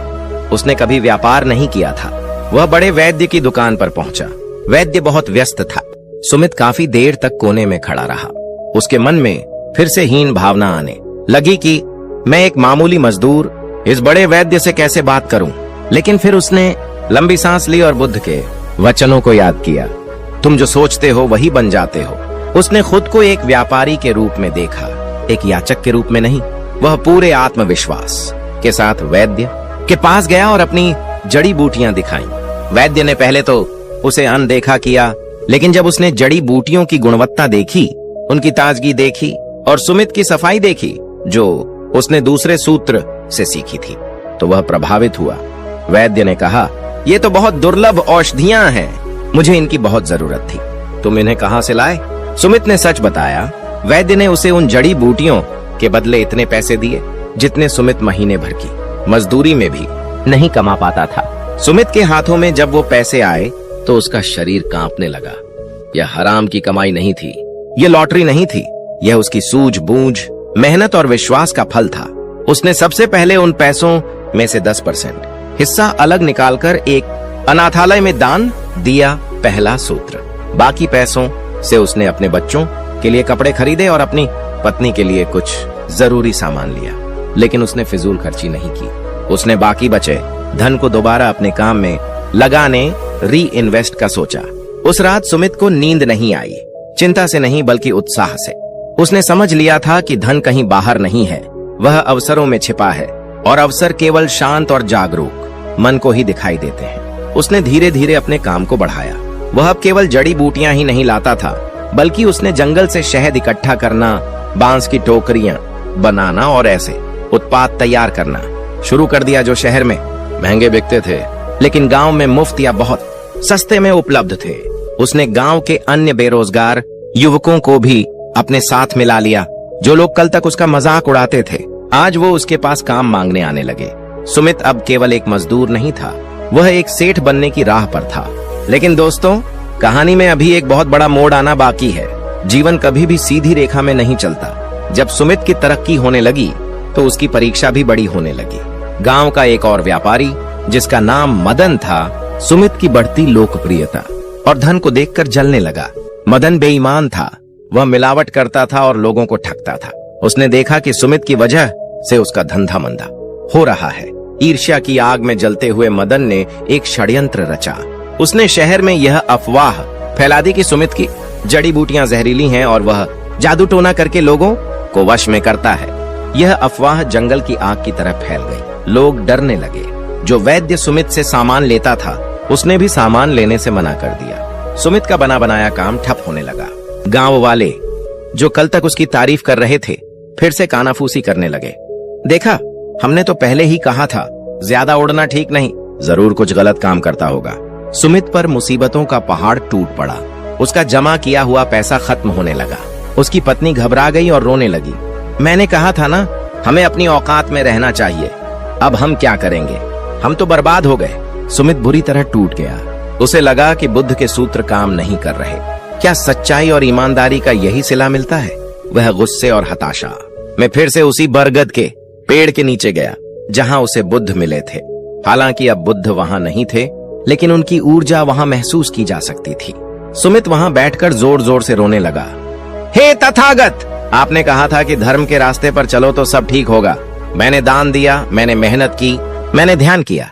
उसने कभी व्यापार नहीं किया था। वह बड़े वैद्य की दुकान पर पहुंचा। वैद्य बहुत व्यस्त था। सुमित काफी देर तक कोने में खड़ा रहा। उसके मन में फिर से हीन भावना आने लगी कि मैं एक मामूली मजदूर इस बड़े वैद्य से कैसे बात करूं। लेकिन फिर उसने लंबी सांस ली और बुद्ध के वचनों को याद किया, तुम जो सोचते हो वही बन जाते हो। उसने खुद को एक व्यापारी के रूप में देखा, एक याचक के रूप में नहीं। वह पूरे आत्मविश्वास के साथ वैद्य के पास गया और अपनी जड़ी बूटियां दिखाई। वैद्य ने पहले तो उसे अनदेखा किया, लेकिन जब उसने जड़ी बूटियों की गुणवत्ता देखी, उनकी ताजगी देखी और सुमित की सफाई देखी जो उसने दूसरे सूत्र से सीखी थी, तो वह प्रभावित हुआ। वैद्य ने कहा, ये तो बहुत दुर्लभ औषधियां हैं, मुझे इनकी बहुत जरूरत थी, तुम इन्हें कहां से लाए? सुमित ने सच बताया। वैद्य ने उसे उन जड़ी बूटियों के बदले इतने पैसे दिए जितने सुमित महीने भर की मजदूरी में भी नहीं कमा पाता था। सुमित के हाथों में जब वो पैसे आए तो उसका शरीर कांपने लगा। यह हराम की कमाई नहीं थी, यह लॉटरी नहीं थी, यह उसकी सूझबूझ, मेहनत और विश्वास का फल था। उसने सबसे पहले उन पैसों में से 10% हिस्सा अलग निकालकर एक अनाथालय में दान दिया। पहला सूत्र। बाकी पैसों से उसने अपने बच्चों के लिए कपड़े खरीदे और अपनी पत्नी के लिए कुछ जरूरी सामान लिया, लेकिन उसने फिजूल खर्ची नहीं की। उसने बाकी बचे धन को दोबारा अपने काम में लगाने, री इन्वेस्ट का सोचा। उस रात सुमित को नींद नहीं आई, चिंता से नहीं बल्कि उत्साह से। उसने समझ लिया था कि धन कहीं बाहर नहीं है, वह अवसरों में छिपा है और अवसर केवल शांत और जागरूक मन को ही दिखाई देते हैं। उसने धीरे धीरे अपने काम को बढ़ाया। वह अब केवल जड़ी बूटियां ही नहीं लाता था, बल्कि उसने जंगल से शहद इकट्ठा करना, बांस की टोकरियां बनाना और ऐसे उत्पाद तैयार करना शुरू कर दिया जो शहर में महंगे बिकते थे, लेकिन गांव में मुफ्त या बहुत सस्ते में उपलब्ध थे। उसने गांव के अन्य बेरोजगार युवकों को भी अपने साथ मिला लिया। जो लोग कल तक उसका मजाक उड़ाते थे, आज वो उसके पास काम मांगने आने लगे। सुमित अब केवल एक मजदूर नहीं था, वह एक सेठ बनने की राह पर था। लेकिन दोस्तों, कहानी में अभी एक बहुत बड़ा मोड़ आना बाकी है। जीवन कभी भी सीधी रेखा में नहीं चलता। जब सुमित की तरक्की होने लगी तो उसकी परीक्षा भी बड़ी होने लगी। गांव का एक और व्यापारी जिसका नाम मदन था, सुमित की बढ़ती लोकप्रियता और धन को देखकर जलने लगा। मदन बेईमान था, वह मिलावट करता था और लोगों को ठगता था। उसने देखा कि सुमित की वजह से उसका धंधा मंदा हो रहा है। ईर्ष्या की आग में जलते हुए मदन ने एक षड्यंत्र रचा। उसने शहर में यह अफवाह फैला दी कि सुमित की जड़ी बूटियां जहरीली हैं और वह जादू टोना करके लोगों को वश में करता है। यह अफवाह जंगल की आग की तरह फैल गई। लोग डरने लगे। जो वैद्य सुमित से सामान लेता था, उसने भी सामान लेने से मना कर दिया। सुमित का बना बनाया काम ठप होने लगा। गांव वाले जो कल तक उसकी तारीफ कर रहे थे, फिर से कानाफूसी करने लगे। देखा, हमने तो पहले ही कहा था, ज्यादा उड़ना ठीक नहीं, जरूर कुछ गलत काम करता होगा। सुमित पर मुसीबतों का पहाड़ टूट पड़ा। उसका जमा किया हुआ पैसा खत्म होने लगा। उसकी पत्नी घबरा गई और रोने लगी। मैंने कहा था ना, हमें अपनी औकात में रहना चाहिए। अब हम क्या करेंगे, हम तो बर्बाद हो गए। सुमित बुरी तरह टूट गया। उसे लगा कि बुद्ध के सूत्र काम नहीं कर रहे। क्या सच्चाई और ईमानदारी का यही सिला मिलता है? वह गुस्से और हताशा में फिर से उसी बरगद के पेड़ के नीचे गया जहां उसे बुद्ध मिले थे। हालांकि अब बुद्ध वहां नहीं थे, लेकिन उनकी ऊर्जा वहां महसूस की जा सकती थी। सुमित वहां बैठकर जोर जोर से रोने लगा। हे तथागत, आपने कहा था कि धर्म के रास्ते पर चलो तो सब ठीक होगा। मैंने दान दिया, मैंने मेहनत की, मैंने ध्यान किया,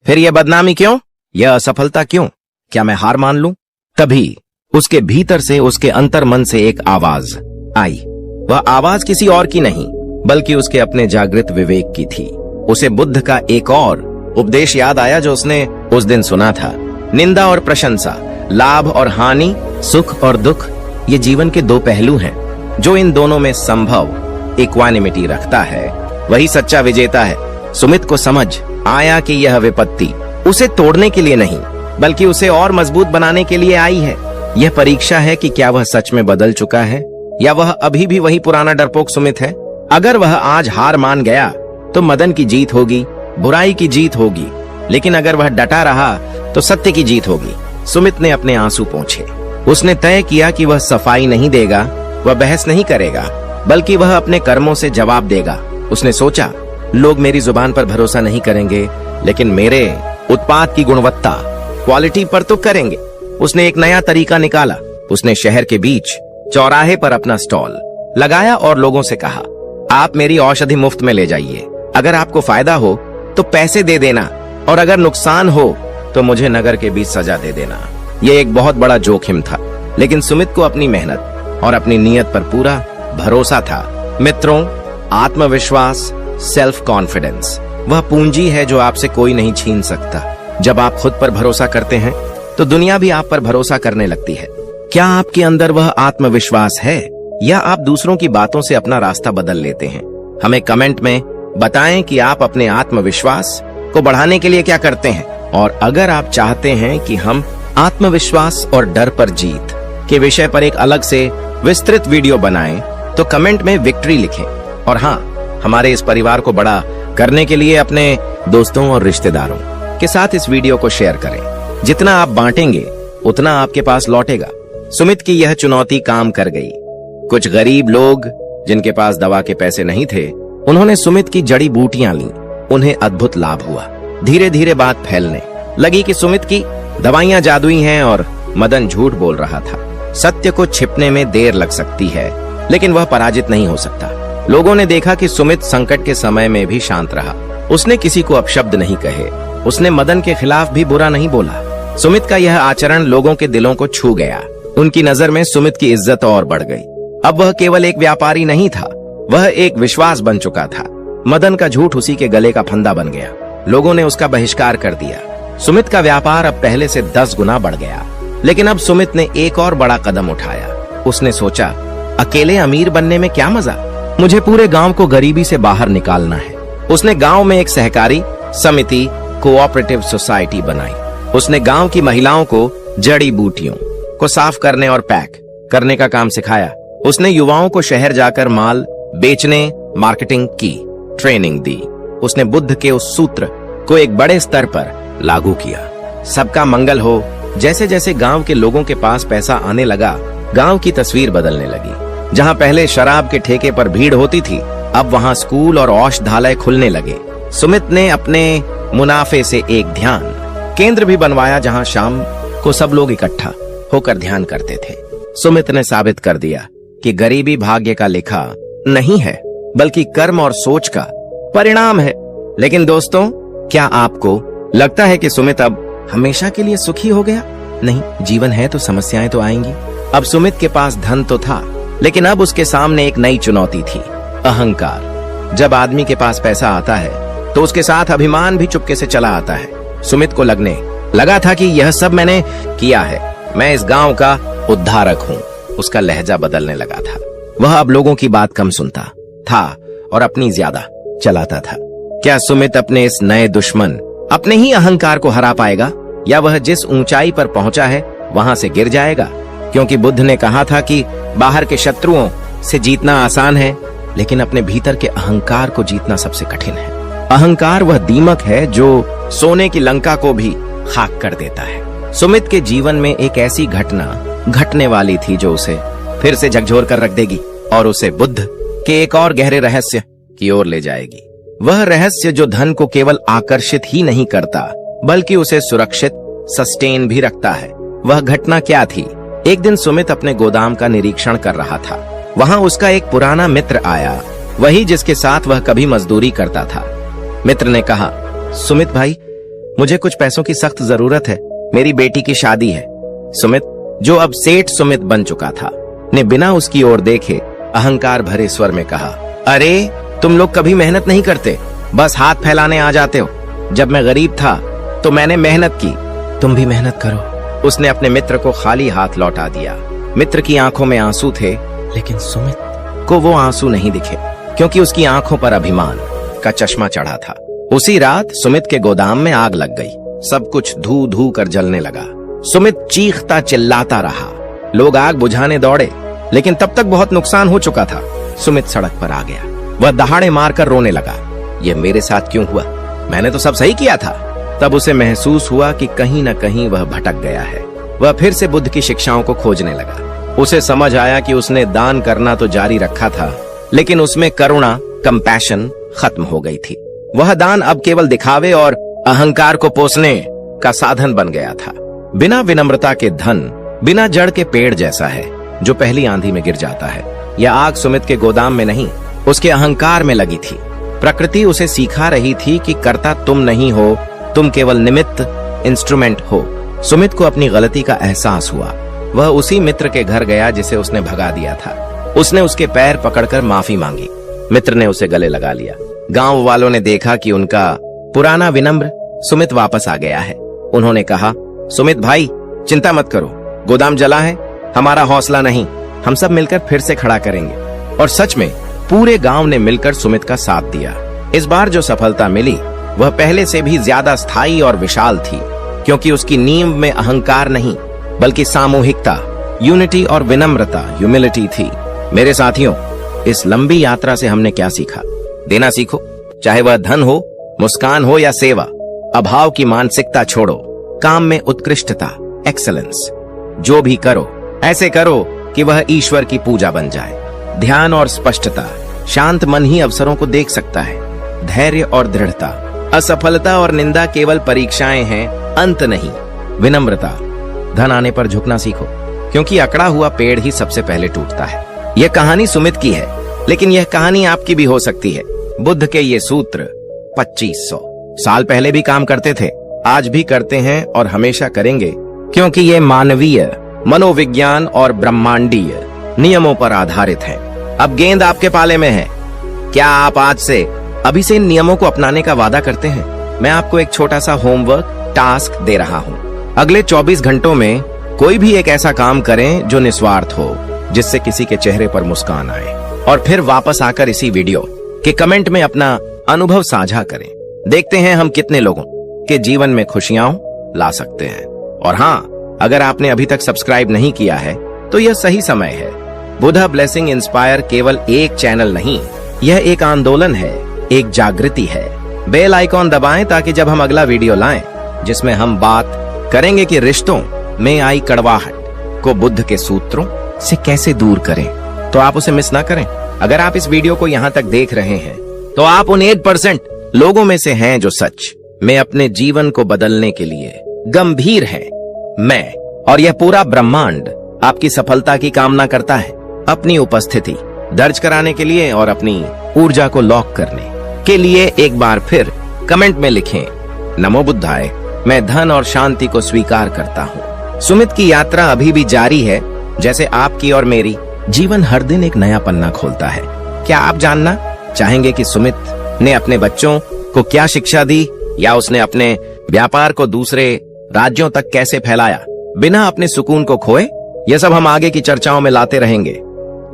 फिर यह बदनामी क्यों, यह असफलता क्यों? क्या मैं हार मान लूं? तभी उसके भीतर से, उसके अंतर मन से एक आवाज आई। वह आवाज किसी और की नहीं, बल्कि उसके अपने जागृत विवेक की थी। उसे बुद्ध का एक और उपदेश याद आया जो उसने उस दिन सुना था। निंदा और प्रशंसा, लाभ और हानि, सुख और दुख, ये जीवन के दो पहलू हैं। जो इन दोनों में संभव इक्वानिमिटी रखता है, वही सच्चा विजेता है। सुमित को समझ आया कि यह विपत्ति उसे तोड़ने के लिए नहीं, बल्कि उसे और मजबूत बनाने के लिए आई है। यह परीक्षा है कि क्या वह सच में बदल चुका है या वह अभी भी वही पुराना डरपोक सुमित है। अगर वह आज हार मान गया तो मदन की जीत होगी, बुराई की जीत होगी, लेकिन अगर वह डटा रहा तो सत्य की जीत होगी। सुमित ने अपने आंसू पोंछे। उसने तय किया कि वह सफाई नहीं देगा, वह बहस नहीं करेगा, बल्कि वह अपने कर्मों से जवाब देगा। उसने सोचा, लोग मेरी जुबान पर भरोसा नहीं करेंगे, लेकिन मेरे उत्पाद की गुणवत्ता, क्वालिटी पर तो करेंगे। उसने एक नया तरीका निकाला। उसने शहर के बीच चौराहे पर अपना स्टॉल लगाया और लोगों से कहा, आप मेरी औषधि मुफ्त में ले जाइए। अगर आपको फायदा हो तो पैसे दे देना, और अगर नुकसान हो तो मुझे नगर के बीच सजा दे देना। यह एक बहुत बड़ा जोखिम था, लेकिन सुमित को अपनी मेहनत और अपनी नीयत पर पूरा भरोसा था। मित्रों, आत्मविश्वास, सेल्फ कॉन्फिडेंस वह पूंजी है जो आपसे कोई नहीं छीन सकता। जब आप खुद पर भरोसा करते हैं तो तो दुनिया भी आप पर भरोसा करने लगती है। क्या आपके अंदर वह आत्मविश्वास है या आप दूसरों की बातों से अपना रास्ता बदल लेते हैं? हमें कमेंट में बताएं कि आप अपने आत्मविश्वास को बढ़ाने के लिए क्या करते हैं। और अगर आप चाहते हैं कि हम आत्मविश्वास और डर पर जीत के विषय पर एक अलग से विस्तृत वीडियो बनाएं, तो कमेंट में विक्ट्री लिखें। और हाँ, हमारे इस परिवार को बड़ा करने के लिए अपने दोस्तों और रिश्तेदारों के साथ इस वीडियो को शेयर करें। जितना आप बांटेंगे उतना आपके पास लौटेगा। सुमित की यह चुनौती काम कर गई। कुछ गरीब लोग जिनके पास दवा के पैसे नहीं थे, उन्होंने सुमित की जड़ी बूटियां ली। उन्हें अद्भुत लाभ हुआ। धीरे धीरे बात फैलने लगी कि सुमित की दवाइयां जादुई हैं और मदन झूठ बोल रहा था। सत्य को छिपने में देर लग सकती है, लेकिन वह पराजित नहीं हो सकता। लोगों ने देखा कि सुमित संकट के समय में भी शांत रहा। उसने किसी को अपशब्द नहीं कहे। उसने मदन के खिलाफ भी बुरा नहीं बोला। सुमित का यह आचरण लोगों के दिलों को छू गया। उनकी नजर में सुमित की इज्जत और बढ़ गई। अब वह केवल एक व्यापारी नहीं था, वह एक विश्वास बन चुका था। मदन का झूठ उसी के गले का फंदा बन गया। लोगों ने उसका बहिष्कार कर दिया। सुमित का व्यापार अब पहले से 10 गुना बढ़ गया। लेकिन अब सुमित ने एक और बड़ा कदम उठाया। उसने सोचा, अकेले अमीर बनने में क्या मजा, मुझे पूरे गांव को गरीबी से बाहर निकालना है। उसने गांव में एक सहकारी समिति, कोऑपरेटिव सोसाइटी बनाई। उसने गांव की महिलाओं को जड़ी बूटियों को साफ करने और पैक करने का काम सिखाया। उसने युवाओं को शहर जाकर माल बेचने, मार्केटिंग की ट्रेनिंग दी। उसने बुद्ध के उस सूत्र को एक बड़े स्तर पर लागू किया, सबका मंगल हो। जैसे जैसे गांव के लोगों के पास पैसा आने लगा, गांव की तस्वीर बदलने लगी। जहां पहले शराब के ठेके पर भीड़ होती थी, अब वहां स्कूल और औषधालय खुलने लगे। सुमित ने अपने मुनाफे से एक ध्यान केंद्र भी बनवाया, जहां शाम को सब लोग इकट्ठा होकर ध्यान करते थे। सुमित ने साबित कर दिया कि गरीबी भाग्य का लिखा नहीं है, बल्कि कर्म और सोच का परिणाम है। लेकिन दोस्तों, क्या आपको लगता है कि सुमित अब हमेशा के लिए सुखी हो गया? नहीं, जीवन है तो समस्याएं तो आएंगी। अब सुमित के पास धन तो था, लेकिन अब उसके सामने एक नई चुनौती थी, अहंकार। जब आदमी के पास पैसा आता है तो उसके साथ अभिमान भी चुपके से चला आता है। सुमित को लगने लगा था कि यह सब मैंने किया है, मैं इस गांव का उद्धारक हूँ। उसका लहजा बदलने लगा था। वह अब लोगों की बात कम सुनता था और अपनी ज्यादा चलाता था। क्या सुमित अपने इस नए दुश्मन, अपने ही अहंकार को हरा पाएगा, या वह जिस ऊंचाई पर पहुंचा है वहां से गिर जाएगा? क्योंकि बुद्ध ने कहा था कि बाहर के शत्रुओं से जीतना आसान है, लेकिन अपने भीतर के अहंकार को जीतना सबसे कठिन है। अहंकार वह दीमक है जो सोने की लंका को भी खाक कर देता है। सुमित के जीवन में एक ऐसी घटना घटने वाली थी जो उसे फिर से झकझोर कर रख देगी और उसे बुद्ध के एक और गहरे रहस्य की ओर ले जाएगी। वह रहस्य जो धन को केवल आकर्षित ही नहीं करता, बल्कि उसे सुरक्षित, सस्टेन भी रखता है। वह घटना क्या थी? एक दिन सुमित अपने गोदाम का निरीक्षण कर रहा था। वहां उसका एक पुराना मित्र आया, वही जिसके साथ वह कभी मजदूरी करता था। मित्र ने कहा, सुमित भाई, मुझे कुछ पैसों की सख्त जरूरत है, मेरी बेटी की शादी है। सुमित, जो अब सेठ सुमित बन चुका था, ने बिना उसकी ओर देखे अहंकार भरे स्वर में कहा, अरे तुम लोग कभी मेहनत नहीं करते, बस हाथ फैलाने आ जाते हो। जब मैं गरीब था तो मैंने मेहनत की, तुम भी मेहनत करो। उसने अपने मित्र को खाली हाथ लौटा दिया। मित्र की आंखों में आंसू थे, लेकिन सुमित को वो आंसू नहीं दिखे, क्योंकि उसकी आंखों पर अभिमान का चश्मा चढ़ा था। उसी रात सुमित के गोदाम में आग लग गई। सब कुछ धू धू कर जलने लगा। सुमित चीखता चिल्लाता रहा। लोग आग बुझाने दौड़े, लेकिन तब तक बहुत नुकसान हो चुका था। सुमित सड़क पर आ गया। वह दहाड़े मारकर रोने लगा। यह मेरे साथ क्यों हुआ? मैंने तो सब सही किया था। तब उसे महसूस हुआ कि कहीं न कहीं वह भटक गया है। वह फिर से बुद्ध की शिक्षाओं को खोजने लगा। उसे समझ आया कि उसने दान करना तो जारी रखा था, लेकिन उसमें करुणा, कंपैशन खत्म हो गई थी। वह दान अब केवल दिखावे और अहंकार को पोसने का साधन बन गया था। बिना विनम्रता के धन बिना जड़ के पेड़ जैसा है, जो पहली आंधी में गिर जाता है। यह आग सुमित के गोदाम में नहीं, उसके अहंकार में लगी थी। प्रकृति उसे सिखा रही थी कि कर्ता तुम नहीं हो, तुम केवल निमित्त, इंस्ट्रूमेंट हो। सुमित को अपनी गलती का एहसास हुआ। वह उसी मित्र के घर गया जिसे उसने भगा दिया था। उसने उसके पैर पकड़कर माफी मांगी। मित्र ने उसे गले लगा लिया। गांव वालों ने देखा कि उनका पुराना विनम्र सुमित वापस आ गया है। उन्होंने कहा, सुमित भाई, चिंता मत करो, गोदाम जला है, हमारा हौसला नहीं, हम सब मिलकर फिर से खड़ा करेंगे। और सच में पूरे गांव ने मिलकर सुमित का साथ दिया। इस बार जो सफलता मिली वह पहले से भी ज्यादा स्थायी और विशाल थी, क्योंकि उसकी नींव में अहंकार नहीं बल्कि सामूहिकता, यूनिटी और विनम्रता, ह्यूमिलिटी थी। मेरे साथियों, इस लंबी यात्रा से हमने क्या सीखा? देना सीखो, चाहे वह धन हो, मुस्कान हो या सेवा। अभाव की मानसिकता छोड़ो, काम में उत्कृष्टता, एक्सेलेंस। जो भी करो ऐसे करो कि वह ईश्वर की पूजा बन जाए। ध्यान और स्पष्टता, शांत मन ही अवसरों को देख सकता है। धैर्य और दृढ़ता, असफलता और निंदा केवल परीक्षाएं हैं, अंत नहीं। विनम्रता, धन आने पर झुकना सीखो, क्योंकि अकड़ा हुआ पेड़ ही सबसे पहले टूटता है। यह कहानी सुमित की है, लेकिन यह कहानी आपकी भी हो सकती है। बुद्ध के ये सूत्र 2500 साल पहले भी काम करते थे, आज भी करते हैं और हमेशा करेंगे, क्योंकि ये मानवीय, मनोविज्ञान और ब्रह्मांडीय नियमों पर आधारित है। अब गेंद आपके पाले में है। क्या आप आज से अभी से इन नियमों को अपनाने का वादा करते हैं? मैं आपको एक छोटा सा होमवर्क टास्क दे रहा हूँ। अगले 24 घंटों में कोई भी एक ऐसा काम करें जो निस्वार्थ हो, जिससे किसी के चेहरे पर मुस्कान आए, और फिर वापस आकर इसी वीडियो के कमेंट में अपना अनुभव साझा करें। देखते हैं हम कितने लोगों के जीवन में खुशियां ला सकते हैं। और हाँ, अगर आपने अभी तक सब्सक्राइब नहीं किया है तो यह सही समय है। बुद्धा ब्लेसिंग इंस्पायर केवल एक चैनल नहीं, यह एक आंदोलन है, एक जागृति है। बेल आइकॉन दबाएं ताकि जब हम अगला वीडियो लाएं, जिसमें हम बात करेंगे कि रिश्तों में आई कड़वाहट को बुद्ध के सूत्रों से कैसे दूर करें, तो आप उसे मिस ना करें। अगर आप इस वीडियो को यहाँ तक देख रहे हैं तो आप उन 8% लोगों में से हैं जो सच में अपने जीवन को बदलने के लिए गंभीर हैं। मैं और यह पूरा ब्रह्मांड आपकी सफलता की कामना करता है। अपनी उपस्थिति दर्ज कराने के लिए और अपनी ऊर्जा को लॉक करने के लिए एक बार फिर कमेंट में लिखें, नमो बुद्धाय, मैं धन और शांति को स्वीकार करता हूँ। सुमित की यात्रा अभी भी जारी है, जैसे आपकी और मेरी। जीवन हर दिन एक नया पन्ना खोलता है। क्या आप जानना चाहेंगे कि सुमित ने अपने बच्चों को क्या शिक्षा दी, या उसने अपने व्यापार को दूसरे राज्यों तक कैसे फैलाया बिना अपने सुकून को खोए? यह सब हम आगे की चर्चाओं में लाते रहेंगे।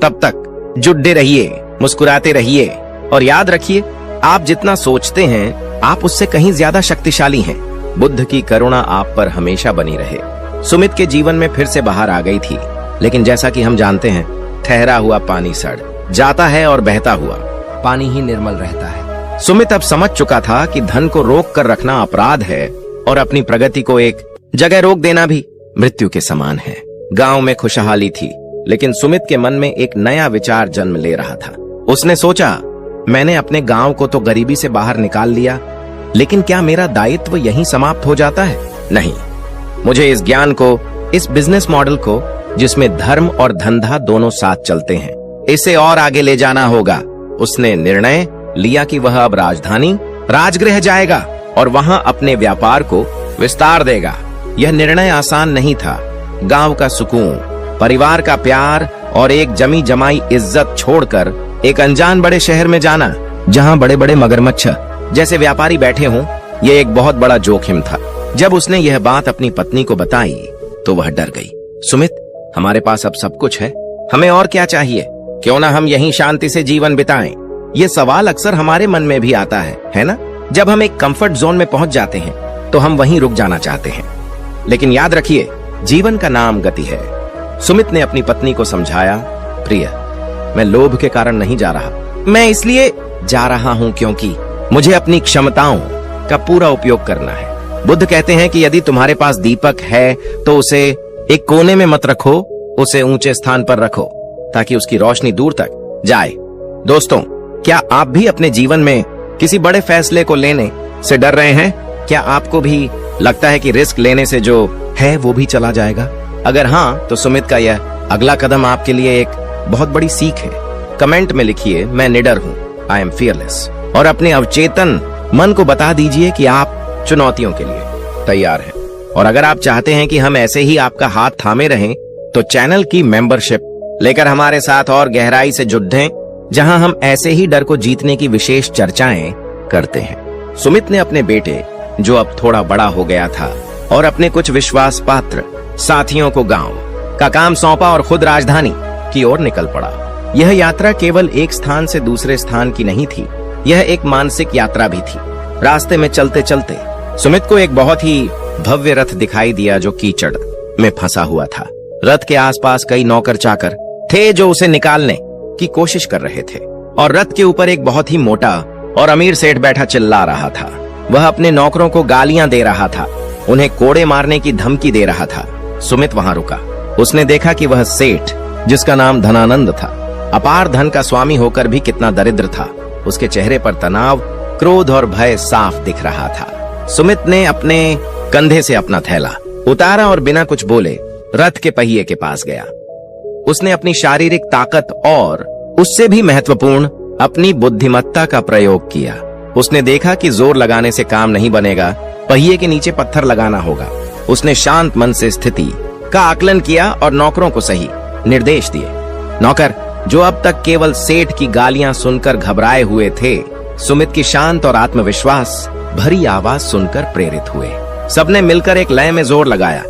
तब तक जुड़े रहिए, मुस्कुराते रहिए और याद रखिए, आप जितना सोचते हैं आप उससे कहीं ज्यादा शक्तिशाली हैं। बुद्ध की करुणा आप पर हमेशा बनी रहे। सुमित के जीवन में फिर से बाहर आ गई थी, लेकिन जैसा कि हम जानते हैं, ठहरा हुआ पानी सड़ जाता है और बहता हुआ पानी ही निर्मल रहता है। सुमित अब समझ चुका था कि धन को रोक कर रखना अपराध है और अपनी प्रगति को एक जगह रोक देना भी मृत्यु के समान है। गांव में खुशहाली थी, लेकिन सुमित के मन में एक नया विचार जन्म ले रहा था। उसने सोचा, मैंने अपने गांव को तो गरीबी से बाहर निकाल लिया, लेकिन क्या मेरा दायित्व यहीं समाप्त हो जाता है? नहीं, मुझे इस ज्ञान को, इस बिजनेस मॉडल को जिसमें धर्म और धंधा दोनों साथ चलते हैं, इसे और आगे ले जाना होगा। उसने निर्णय लिया कि वह अब राजधानी राजगृह जाएगा और वहां अपने व्यापार को विस्तार देगा। यह निर्णय आसान नहीं था। गांव का सुकून, परिवार का प्यार और एक जमी जमाई इज्जत छोड़कर एक अनजान बड़े शहर में जाना, जहां बड़े बड़े मगरमच्छ जैसे व्यापारी बैठे हों, यह एक बहुत बड़ा जोखिम था। जब उसने यह बात अपनी पत्नी को बताई तो वह डर गई। सुमित, हमारे पास अब सब कुछ है, हमें और क्या चाहिए? क्यों ना हम यहीं शांति से जीवन बिताएं? ये सवाल अक्सर हमारे मन में भी आता है ना? जब हम एक कंफर्ट जोन में पहुंच जाते हैं तो हम वहीं रुक जाना चाहते हैं। लेकिन याद रखिए, जीवन का नाम गति है। सुमित ने अपनी पत्नी को समझाया, प्रिय, मैं लोभ के कारण नहीं जा रहा, मैं इसलिए जा रहा हूं क्योंकि मुझे अपनी क्षमताओं का पूरा उपयोग करना है। बुद्ध कहते हैं कि यदि तुम्हारे पास दीपक है तो उसे एक कोने में मत रखो, उसे ऊंचे स्थान पर रखो ताकि उसकी रोशनी दूर तक जाए। दोस्तों, क्या आप भी अपने जीवन में किसी बड़े फैसले को लेने से डर रहे हैं? क्या आपको भी लगता है कि रिस्क लेने से जो है वो भी चला जाएगा? अगर हाँ, तो सुमित का यह अगला कदम आपके लिए एक बहुत बड़ी सीख है। कमेंट में लिखिए, मैं निडर हूँ, आई एम फियरलेस, और अपने अवचेतन मन को बता दीजिए कि आप चुनौतियों के लिए तैयार हैं। और अगर आप चाहते हैं कि हम ऐसे ही आपका हाथ थामे रहें, तो चैनल की मेंबरशिप लेकर हमारे साथ और गहराई से जुड़ें, जहां हम ऐसे ही डर को जीतने की विशेष चर्चाएं करते हैं। सुमित ने अपने बेटे, जो अब थोड़ा बड़ा हो गया था, और अपने कुछ विश्वास पात्र साथियों को गांव का काम सौंपा और खुद राजधानी की ओर निकल पड़ा। यह यात्रा केवल एक स्थान से दूसरे स्थान की नहीं थी, यह एक मानसिक यात्रा भी थी। रास्ते में चलते चलते सुमित को एक बहुत ही भव्य रथ दिखाई दिया जो कीचड़ में फंसा हुआ था। रथ के आसपास कई नौकर चाकर थे जो उसे निकालने की कोशिश कर रहे थे, और रथ के ऊपर एक बहुत ही मोटा और अमीर सेठ बैठा चिल्ला रहा था। वह अपने नौकरों को गालियां दे रहा था, उन्हें कोड़े मारने की धमकी दे रहा था। सुमित वहां रुका। उसने देखा कि वह सेठ, जिसका नाम धनानंद था, अपार धन का स्वामी होकर भी कितना दरिद्र था। उसके चेहरे पर तनाव, क्रोध और भय साफ दिख रहा था। सुमित ने अपने कंधे से अपना थैला उतारा और बिना कुछ बोले रथ के पहिए के पास गया। उसने अपनी शारीरिक ताकत और उससे भी महत्वपूर्ण अपनी बुद्धिमत्ता का प्रयोग किया। उसने देखा कि जोर लगाने से काम नहीं बनेगा, पहिए के नीचे पत्थर लगाना होगा। उसने शांत मन से स्थिति का आकलन किया और नौकरों को सही निर्देश दिए। नौकर, जो अब तक केवल सेठ की गालियां सुनकर घबराए हुए थे, सुमित की शांत और आत्मविश्वास भरी आवाज सुनकर प्रेरित हुए। सबने मिलकर एक लय में जोर लगाया,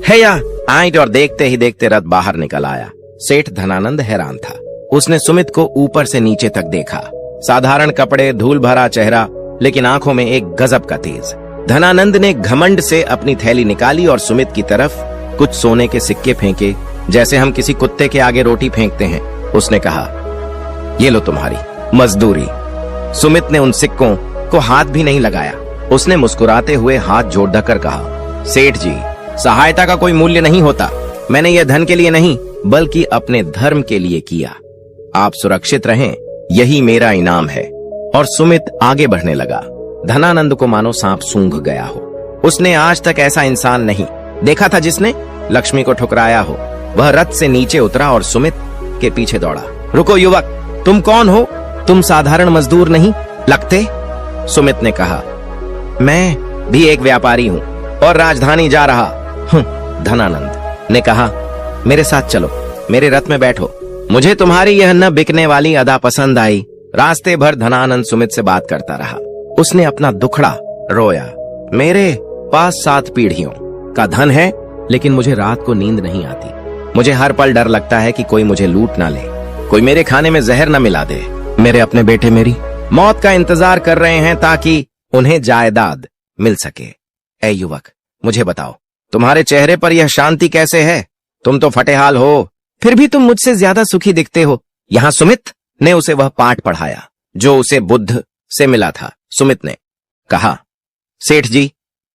है या आइट, और देखते ही देखते रथ बाहर निकल आया। सेठ धनानंद हैरान था। उसने सुमित को ऊपर से नीचे तक देखा। साधारण कपड़े, धूल भरा चेहरा, लेकिन आंखों में एक गजब का तेज। धनानंद ने घमंड से अपनी थैली निकाली और सुमित की तरफ कुछ सोने के सिक्के फेंके, जैसे हम किसी कुत्ते के आगे रोटी फेंकते हैं। उसने कहा, ये लो तुम्हारी मजदूरी। सुमित ने उन सिक्कों को हाथ भी नहीं लगाया। उसने मुस्कुराते हुए हाथ जोड़ कर कहा, सेठ जी, सहायता का कोई मूल्य नहीं होता। मैंने यह धन के लिए नहीं, बल्कि अपने धर्म के लिए किया। आप सुरक्षित रहें, यही मेरा इनाम है। और सुमित आगे बढ़ने लगा। धनानंद को मानो सांप सूंघ गया हो। उसने आज तक ऐसा इंसान नहीं देखा था जिसने लक्ष्मी को ठुकराया हो। वह रथ से नीचे उतरा और सुमित के पीछे दौड़ा। रुको युवक, तुम कौन हो? तुम साधारण मजदूर नहीं लगते। सुमित ने कहा, मैं भी एक व्यापारी हूँ और राजधानी जा रहा हूँ। धनानंद ने कहा, मेरे साथ चलो, मेरे रथ में बैठो। मुझे तुम्हारी यह न बिकने वाली अदा पसंद आई। रास्ते भर धनानंद सुमित से बात करता रहा। उसने अपना दुखड़ा रोया। मेरे पास 7 पीढ़ियों का धन है, लेकिन मुझे रात को नींद नहीं आती। मुझे हर पल डर लगता है कि कोई मुझे लूट ना ले, कोई मेरे खाने में जहर न मिला दे। मेरे अपने बेटे मेरी मौत का इंतजार कर रहे हैं ताकि उन्हें जायदाद मिल सके। ऐ युवक, मुझे बताओ, तुम्हारे चेहरे पर यह शांति कैसे है? तुम तो फटेहाल हो, फिर भी तुम मुझसे ज्यादा सुखी दिखते हो। यहाँ सुमित ने उसे वह पाठ पढ़ाया जो उसे बुद्ध से मिला था। सुमित ने कहा, सेठ जी,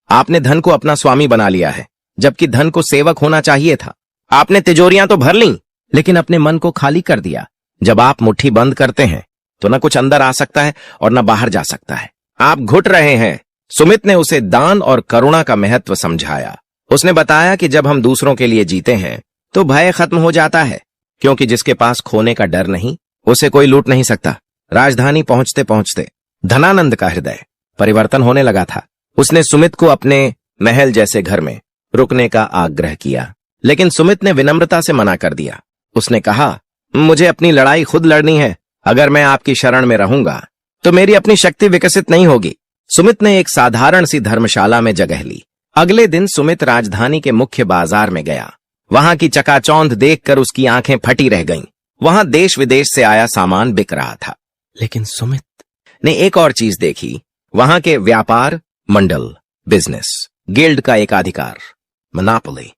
आपने धन को अपना स्वामी बना लिया है, जबकि धन को सेवक होना चाहिए था। आपने तिजोरियां तो भर लीं, लेकिन अपने मन को खाली कर दिया। जब आप मुट्ठी बंद करते हैं तो न कुछ अंदर आ सकता है और न बाहर जा सकता है। आप घुट रहे हैं। सुमित ने उसे दान और करुणा का महत्व समझाया। उसने बताया कि जब हम दूसरों के लिए जीते हैं तो भय खत्म हो जाता है, क्योंकि जिसके पास खोने का डर नहीं, उसे कोई लूट नहीं सकता। राजधानी पहुंचते पहुंचते धनानंद का हृदय परिवर्तन होने लगा था। उसने सुमित को अपने महल जैसे घर में रुकने का आग्रह किया, लेकिन सुमित ने विनम्रता से मना कर दिया। उसने कहा, मुझे अपनी लड़ाई खुद लड़नी है। अगर मैं आपकी शरण में रहूंगा तो मेरी अपनी शक्ति विकसित नहीं होगी। सुमित ने एक साधारण सी धर्मशाला में जगह ली। अगले दिन सुमित राजधानी के मुख्य बाजार में गया। वहां की चकाचौंध देखकर उसकी आंखें फटी रह गईं। वहां देश विदेश से आया सामान बिक रहा था। लेकिन सुमित ने एक और चीज देखी। वहां के व्यापार मंडल, बिजनेस गिल्ड का एकाधिकार, मोनोपोली।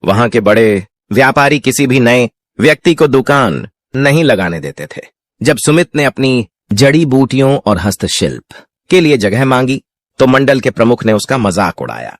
वहां के बड़े व्यापारी किसी भी नए व्यक्ति को दुकान नहीं लगाने देते थे। जब सुमित ने अपनी जड़ी बूटियों और हस्तशिल्प के लिए जगह मांगी तो मंडल के प्रमुख ने उसका मजाक उड़ाया।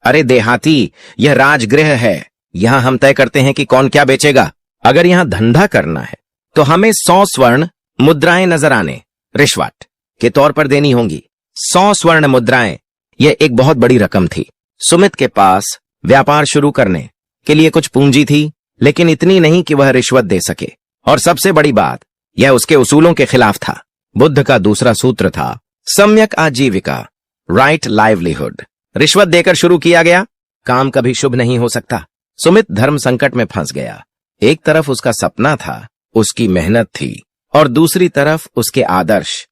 अरे देहाती, यह राजगृह है, यहां हम तय करते हैं कि कौन क्या बेचेगा। अगर यहां धंधा करना है तो हमें 100 स्वर्ण मुद्राएं नजराने रिश्वत के तौर पर देनी होंगी। 100 स्वर्ण मुद्राएं, यह एक बहुत बड़ी रकम थी। सुमित के पास व्यापार शुरू करने के लिए कुछ पूंजी थी, लेकिन इतनी नहीं कि वह रिश्वत दे सके। और सबसे बड़ी बात, यह उसके उसूलों के खिलाफ था। बुद्ध का दूसरा सूत्र था सम्यक आजीविका, राइट लाइवलीहुड। रिश्वत देकर शुरू किया गया काम कभी शुभ नहीं हो सकता। सुमित धर्म संकट में फंस गया। एक तरफ उसका सपना था, उसकी मेहनत थी, और दूसरी तरफ उसके आदर्श।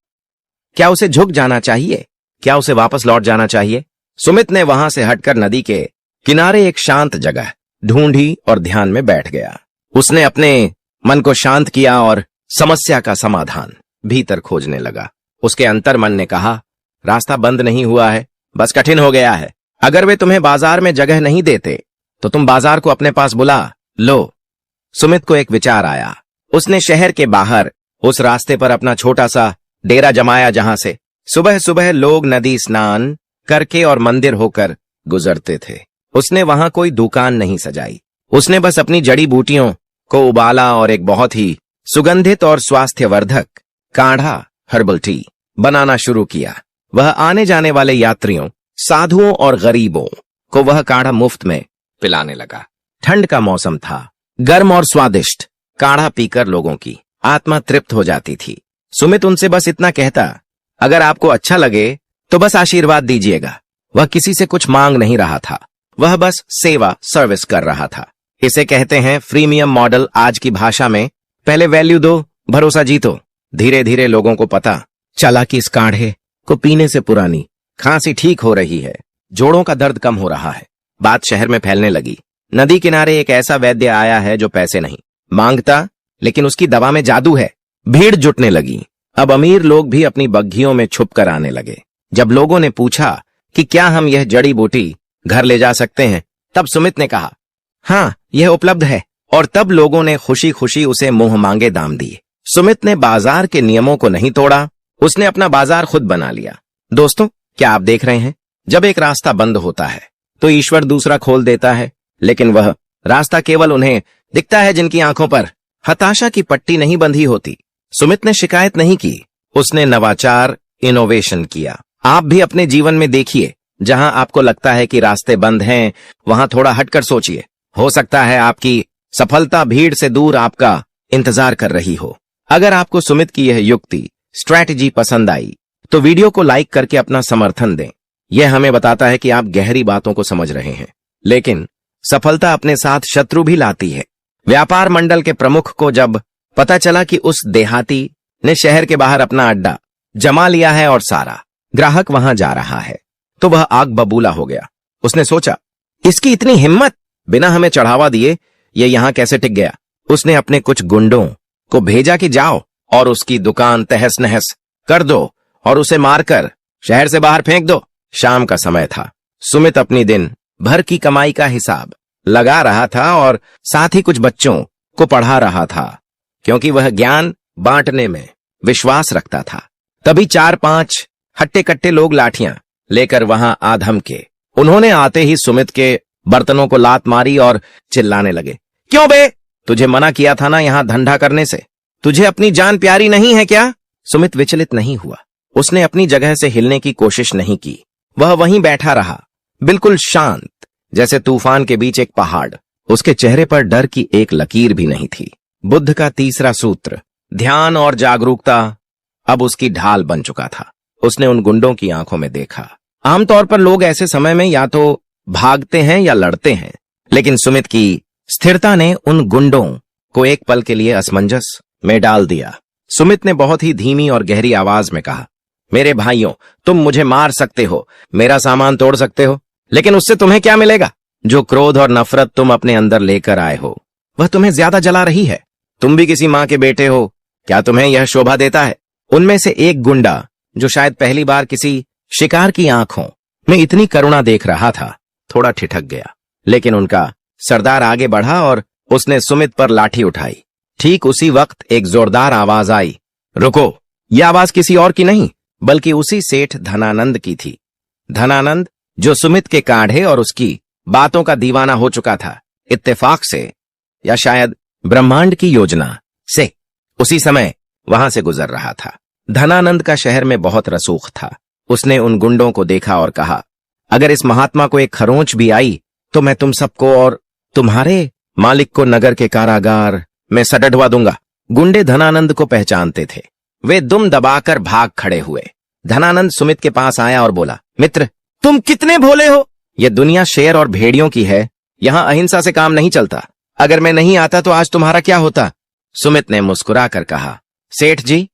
क्या उसे झुक जाना चाहिए? क्या उसे वापस लौट जाना चाहिए? सुमित ने वहां से हटकर नदी के किनारे एक शांत जगह ढूंढी और ध्यान में बैठ गया। उसने अपने मन को शांत किया और समस्या का समाधान भीतर खोजने लगा। उसके अंतर मन ने कहा, रास्ता बंद नहीं हुआ है, बस कठिन हो गया है। अगर वे तुम्हें बाजार में जगह नहीं देते तो तुम बाजार को अपने पास बुला लो। सुमित को एक विचार आया। उसने शहर के बाहर उस रास्ते पर अपना छोटा सा डेरा जमाया जहां से सुबह सुबह लोग नदी स्नान करके और मंदिर होकर गुजरते थे। उसने वहां कोई दुकान नहीं सजाई। उसने बस अपनी जड़ी बूटियों को उबाला और एक बहुत ही सुगंधित और स्वास्थ्यवर्धक काढ़ा हर्बल टी बनाना शुरू किया। वह आने जाने वाले यात्रियों, साधुओं और गरीबों को वह काढ़ा मुफ्त में पिलाने लगा। ठंड का मौसम था। गर्म और स्वादिष्ट काढ़ा पीकर लोगों की आत्मा तृप्त हो जाती थी। सुमित उनसे बस इतना कहता, अगर आपको अच्छा लगे तो बस आशीर्वाद दीजिएगा। वह किसी से कुछ मांग नहीं रहा था, वह बस सेवा सर्विस कर रहा था। इसे कहते हैं फ्रीमियम मॉडल। आज की भाषा में पहले वैल्यू दो, भरोसा जीतो। धीरे धीरे लोगों को पता चला कि इस काढ़े को पीने से पुरानी खांसी ठीक हो रही है, जोड़ों का दर्द कम हो रहा है। बात शहर में फैलने लगी। नदी किनारे एक ऐसा वैद्य आया है जो पैसे नहीं मांगता, लेकिन उसकी दवा में जादू है। भीड़ जुटने लगी। अब अमीर लोग भी अपनी बग्घियों में छुप कर आने लगे। जब लोगों ने पूछा कि क्या हम यह जड़ी बूटी घर ले जा सकते हैं, तब सुमित ने कहा, हाँ, यह उपलब्ध है। और तब लोगों ने खुशी खुशी उसे मुंह मांगे दाम दिए। सुमित ने बाजार के नियमों को नहीं तोड़ा, उसने अपना बाजार खुद बना लिया। दोस्तों, क्या आप देख रहे हैं, जब एक रास्ता बंद होता है तो ईश्वर दूसरा खोल देता है, लेकिन वह रास्ता केवल उन्हें दिखता है जिनकी आंखों पर हताशा की पट्टी नहीं बंधी होती। सुमित ने शिकायत नहीं की, उसने नवाचार, इनोवेशन किया। आप भी अपने जीवन में देखिए, जहां आपको लगता है कि रास्ते बंद हैं, वहां थोड़ा हटकर सोचिए। हो सकता है आपकी सफलता भीड़ से दूर आपका इंतजार कर रही हो। अगर आपको सुमित की यह युक्ति, स्ट्रैटेजी पसंद आई तो वीडियो को लाइक करके अपना समर्थन दें। यह हमें बताता है कि आप गहरी बातों को समझ रहे हैं। लेकिन सफलता अपने साथ शत्रु भी लाती है। व्यापार मंडल के प्रमुख को जब पता चला कि उस देहाती ने शहर के बाहर अपना अड्डा जमा लिया है और सारा ग्राहक वहां जा रहा है, तो वह आग बबूला हो गया। उसने सोचा, इसकी इतनी हिम्मत, बिना हमें चढ़ावा दिए ये यहां कैसे टिक गया। उसने अपने कुछ गुंडों को भेजा कि जाओ और उसकी दुकान तहस नहस कर दो और उसे मारकर शहर से बाहर फेंक दो। शाम का समय था। सुमित अपनी दिन भर की कमाई का हिसाब लगा रहा था और साथ ही कुछ बच्चों को पढ़ा रहा था, क्योंकि वह ज्ञान बांटने में विश्वास रखता था। तभी 4-5 हट्टे कट्टे लोग लाठियां लेकर वहां आ धमके। उन्होंने आते ही सुमित के बर्तनों को लात मारी और चिल्लाने लगे, क्यों बे, तुझे मना किया था ना यहां धंधा करने से, तुझे अपनी जान प्यारी नहीं है क्या। सुमित विचलित नहीं हुआ। उसने अपनी जगह से हिलने की कोशिश नहीं की। वह वहीं बैठा रहा, बिल्कुल शांत, जैसे तूफान के बीच एक पहाड़। उसके चेहरे पर डर की एक लकीर भी नहीं थी। बुद्ध का तीसरा सूत्र, ध्यान और जागरूकता, अब उसकी ढाल बन चुका था। उसने उन गुंडों की आंखों में देखा। आमतौर पर लोग ऐसे समय में या तो भागते हैं या लड़ते हैं, लेकिन सुमित की स्थिरता ने उन गुंडों को एक पल के लिए असमंजस में डाल दिया। सुमित ने बहुत ही धीमी और गहरी आवाज में कहा, मेरे भाइयों, तुम मुझे मार सकते हो, मेरा सामान तोड़ सकते हो, लेकिन उससे तुम्हें क्या मिलेगा। जो क्रोध और नफरत तुम अपने अंदर लेकर आए हो, वह तुम्हें ज्यादा जला रही है। तुम भी किसी मां के बेटे हो, क्या तुम्हें यह शोभा देता है। उनमें से एक गुंडा, जो शायद पहली बार किसी शिकार की आंखों में इतनी करुणा देख रहा था, थोड़ा ठिठक गया। लेकिन उनका सरदार आगे बढ़ा और उसने सुमित पर लाठी उठाई। ठीक उसी वक्त एक जोरदार आवाज आई, रुको। यह आवाज किसी और की नहीं, बल्कि उसी सेठ धनानंद की थी। धनानंद, जो सुमित के काढ़े और उसकी बातों का दीवाना हो चुका था। इत्तेफाक से या शायद ब्रह्मांड की योजना से उसी समय वहां से गुजर रहा था। धनानंद का शहर में बहुत रसूख था। उसने उन गुंडों को देखा और कहा, अगर इस महात्मा को एक खरोंच भी आई तो मैं तुम सबको और तुम्हारे मालिक को नगर के कारागार में सडडवा दूंगा। गुंडे धनानंद को पहचानते थे। वे दुम दबाकर भाग खड़े हुए। धनानंद सुमित के पास आया और बोला, मित्र, तुम कितने भोले हो। यह दुनिया शेर और भेड़ियों की है, यहां अहिंसा से काम नहीं चलता। अगर मैं नहीं आता तो आज तुम्हारा क्या होता। सुमित ने मुस्कुरा कर कहा, सेठ जी,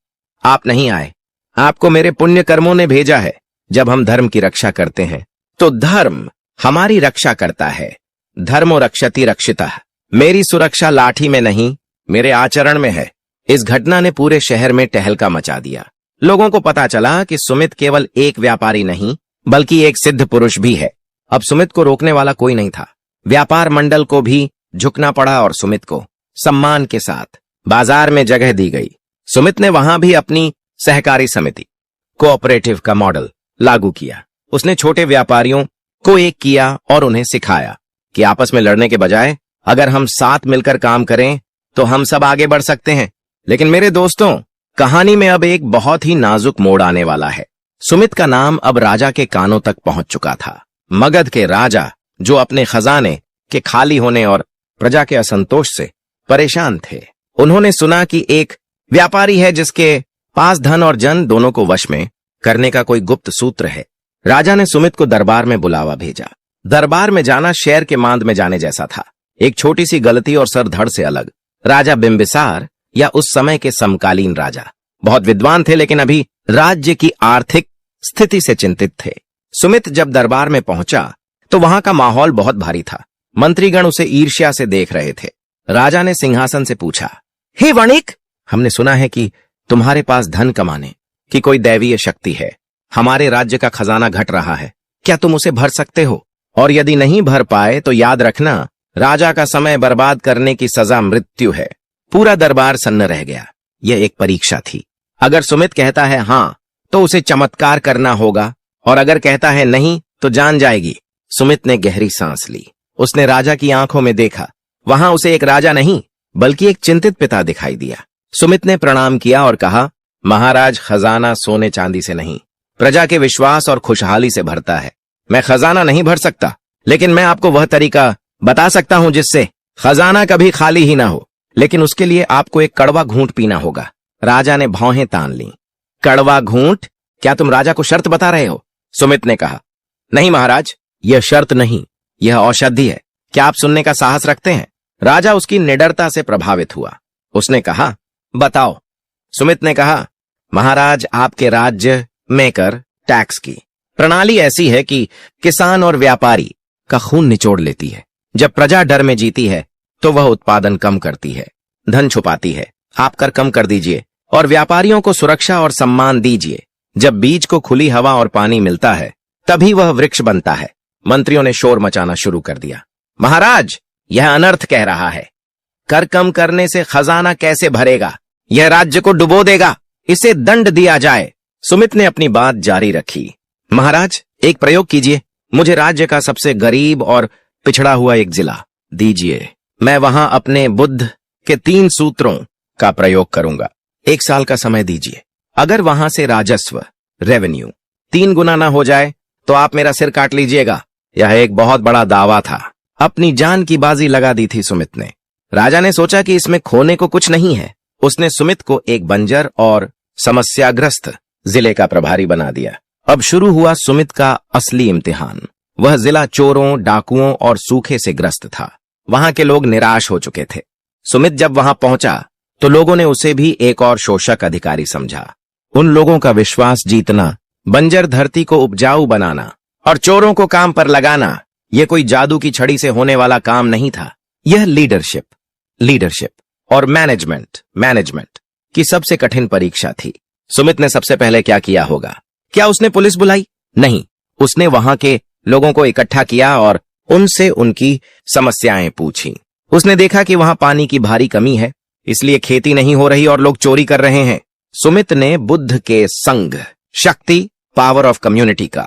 आप नहीं आए, आपको मेरे पुण्य कर्मों ने भेजा है। जब हम धर्म की रक्षा करते हैं तो धर्म हमारी रक्षा करता है। धर्मो रक्षति रक्षितः। मेरी सुरक्षा लाठी में नहीं, मेरे आचरण में है। इस घटना ने पूरे शहर में टहलका मचा दिया। लोगों को पता चला कि सुमित केवल एक व्यापारी नहीं, बल्कि एक सिद्ध पुरुष भी है। अब सुमित को रोकने वाला कोई नहीं था। व्यापार मंडल को भी झुकना पड़ा और सुमित को सम्मान के साथ बाजार में जगह दी गई। सुमित ने वहां भी अपनी सहकारी समिति, कोऑपरेटिव का मॉडल लागू किया। उसने छोटे व्यापारियों को एक किया और उन्हें सिखाया कि आपस में लड़ने के बजाय अगर हम साथ मिलकर काम करें तो हम सब आगे बढ़ सकते हैं। लेकिन मेरे दोस्तों, कहानी में अब एक बहुत ही नाजुक मोड़ आने वाला है। सुमित का नाम अब राजा के कानों तक पहुंच चुका था। मगध के राजा, जो अपने खजाने के खाली होने और प्रजा के असंतोष से परेशान थे, उन्होंने सुना कि एक व्यापारी है जिसके पास धन और जन दोनों को वश में करने का कोई गुप्त सूत्र है। राजा ने सुमित को दरबार में बुलावा भेजा। दरबार में जाना शेर के मांद में जाने जैसा था। एक छोटी सी गलती और सर धड़ से अलग। राजा बिंबिसार, या उस समय के समकालीन राजा, बहुत विद्वान थे लेकिन अभी राज्य की आर्थिक स्थिति से चिंतित थे। सुमित जब दरबार में पहुंचा तो वहां का माहौल बहुत भारी था। मंत्रीगण उसे ईर्ष्या से देख रहे थे। राजा ने सिंहासन से पूछा, हे वणिक, हमने सुना है कि तुम्हारे पास धन कमाने की कोई दैवीय शक्ति है। हमारे राज्य का खजाना घट रहा है, क्या तुम उसे भर सकते हो? और यदि नहीं भर पाए तो याद रखना, राजा का समय बर्बाद करने की सजा मृत्यु है। पूरा दरबार सन्न रह गया। यह एक परीक्षा थी। अगर सुमित कहता है हां तो उसे चमत्कार करना होगा, और अगर कहता है नहीं तो जान जाएगी। सुमित ने गहरी सांस ली। उसने राजा की आंखों में देखा। वहां उसे एक राजा नहीं बल्कि एक चिंतित पिता दिखाई दिया। सुमित ने प्रणाम किया और कहा, महाराज, खजाना सोने चांदी से नहीं, प्रजा के विश्वास और खुशहाली से भरता है। मैं खजाना नहीं भर सकता, लेकिन मैं आपको वह तरीका बता सकता हूं जिससे खजाना कभी खाली ही ना हो। लेकिन उसके लिए आपको एक कड़वा घूंट पीना होगा। राजा ने भौहें तान ली। कड़वा घूंट? क्या तुम राजा को शर्त बता रहे हो? सुमित ने कहा, नहीं महाराज, यह शर्त नहीं, यह औषधि है। क्या आप सुनने का साहस रखते हैं? राजा उसकी निडरता से प्रभावित हुआ। उसने कहा, बताओ। सुमित ने कहा, महाराज, आपके राज्य में कर टैक्स की प्रणाली ऐसी है कि किसान और व्यापारी का खून निचोड़ लेती है। जब प्रजा डर में जीती है तो वह उत्पादन कम करती है, धन छुपाती है। आप कर कम कर दीजिए और व्यापारियों को सुरक्षा और सम्मान दीजिए। जब बीज को खुली हवा और पानी मिलता है तभी वह वृक्ष बनता है। मंत्रियों ने शोर मचाना शुरू कर दिया। महाराज, यह अनर्थ कह रहा है। कर कम करने से खजाना कैसे भरेगा? यह राज्य को डुबो देगा। इसे दंड दिया जाए। सुमित ने अपनी बात जारी रखी। महाराज, एक प्रयोग कीजिए। मुझे राज्य का सबसे गरीब और पिछड़ा हुआ एक जिला दीजिए। मैं वहां अपने बुद्ध के 3 सूत्रों का प्रयोग करूंगा। 1 साल का समय दीजिए। अगर वहां से राजस्व, रेवेन्यू 3 गुना ना हो जाए तो आप मेरा सिर काट लीजिएगा। यह एक बहुत बड़ा दावा था। अपनी जान की बाजी लगा दी थी सुमित ने। राजा ने सोचा कि इसमें खोने को कुछ नहीं है। उसने सुमित को एक बंजर और समस्याग्रस्त जिले का प्रभारी बना दिया। अब शुरू हुआ सुमित का असली इम्तिहान। वह जिला चोरों, डाकुओं और सूखे से ग्रस्त था। वहां के लोग निराश हो चुके थे। सुमित जब वहां पहुंचा तो लोगों ने उसे भी एक और शोषक अधिकारी समझा। उन लोगों का विश्वास जीतना, बंजर धरती को उपजाऊ बनाना और चोरों को काम पर लगाना, यह कोई जादू की छड़ी से होने वाला काम नहीं था। यह लीडरशिप और मैनेजमेंट की सबसे कठिन परीक्षा थी। सुमित ने सबसे पहले क्या किया होगा? क्या उसने पुलिस बुलाई? नहीं, उसने वहां के लोगों को इकट्ठा किया और उनसे उनकी समस्याएं पूछी। उसने देखा कि वहां पानी की भारी कमी है, इसलिए खेती नहीं हो रही और लोग चोरी कर रहे हैं। सुमित ने बुद्ध के संघ, शक्ति, पावर ऑफ कम्युनिटी का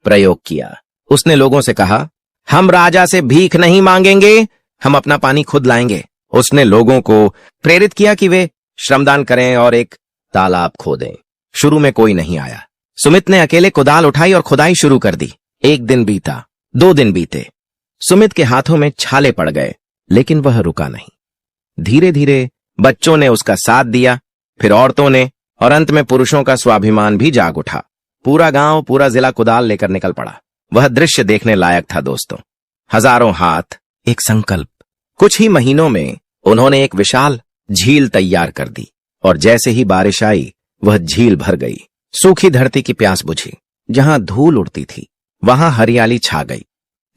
प्रयोग किया। उसने लोगों से कहा, हम राजा से भीख नहीं मांगेंगे, हम अपना पानी खुद लाएंगे। उसने लोगों को प्रेरित किया कि वे श्रमदान करें और एक तालाब खोदें। शुरू में कोई नहीं आया। सुमित ने अकेले कुदाल उठाई और खुदाई शुरू कर दी। 1 दिन बीता, 2 दिन बीते। सुमित के हाथों में छाले पड़ गए, लेकिन वह रुका नहीं। धीरे धीरे बच्चों ने उसका साथ दिया, फिर औरतों ने, और अंत में पुरुषों का स्वाभिमान भी जाग उठा। पूरा गांव, पूरा जिला कुदाल लेकर निकल पड़ा। वह दृश्य देखने लायक था दोस्तों। हजारों हाथ, एक संकल्प। कुछ ही महीनों में उन्होंने एक विशाल झील तैयार कर दी, और जैसे ही बारिश आई वह झील भर गई। सूखी धरती की प्यास बुझी। जहां धूल उड़ती थी वहां हरियाली छा गई।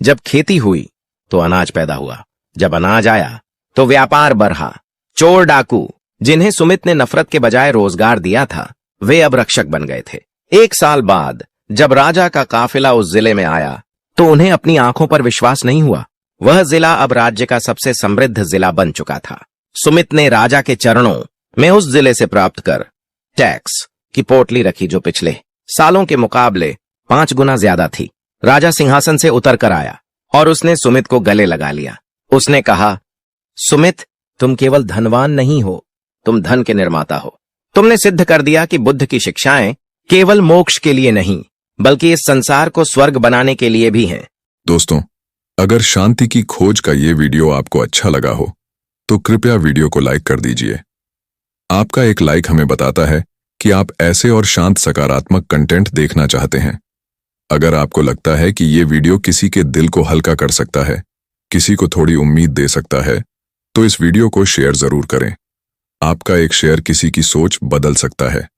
जब खेती हुई तो अनाज पैदा हुआ। जब अनाज आया तो व्यापार बढ़ा। चोर डाकू जिन्हें सुमित ने नफरत के बजाय रोजगार दिया था, वे अब रक्षक बन गए थे। 1 साल बाद जब राजा का काफिला उस जिले में आया तो उन्हें अपनी आंखों पर विश्वास नहीं हुआ। वह जिला अब राज्य का सबसे समृद्ध जिला बन चुका था। सुमित ने राजा के चरणों में उस जिले से प्राप्त कर टैक्स की पोटली रखी, जो पिछले सालों के मुकाबले 5 गुना ज्यादा थी। राजा सिंहासन से उतर कर आया और उसने सुमित को गले लगा लिया। उसने कहा, सुमित, तुम केवल धनवान नहीं हो, तुम धन के निर्माता हो। तुमने सिद्ध कर दिया कि बुद्ध की शिक्षाएं केवल मोक्ष के लिए नहीं, बल्कि इस संसार को स्वर्ग बनाने के लिए भी हैं। दोस्तों, अगर शांति की खोज का ये वीडियो आपको अच्छा लगा हो तो कृपया वीडियो को लाइक कर दीजिए। आपका एक लाइक हमें बताता है कि आप ऐसे और शांत सकारात्मक कंटेंट देखना चाहते हैं। अगर आपको लगता है कि ये वीडियो किसी के दिल को हल्का कर सकता है, किसी को थोड़ी उम्मीद दे सकता है, तो इस वीडियो को शेयर जरूर करें। आपका एक शेयर किसी की सोच बदल सकता है।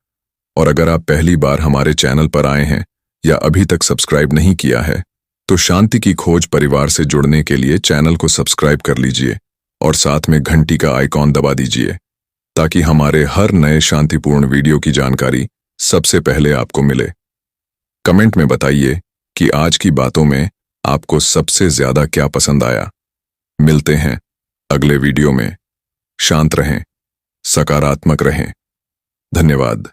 और अगर आप पहली बार हमारे चैनल पर आए हैं या अभी तक सब्सक्राइब नहीं किया है, तो शांति की खोज परिवार से जुड़ने के लिए चैनल को सब्सक्राइब कर लीजिए और साथ में घंटी का आइकॉन दबा दीजिए, ताकि हमारे हर नए शांतिपूर्ण वीडियो की जानकारी सबसे पहले आपको मिले। कमेंट में बताइए कि आज की बातों में आपको सबसे ज्यादा क्या पसंद आया। मिलते हैं अगले वीडियो में। शांत रहें, सकारात्मक रहें। धन्यवाद।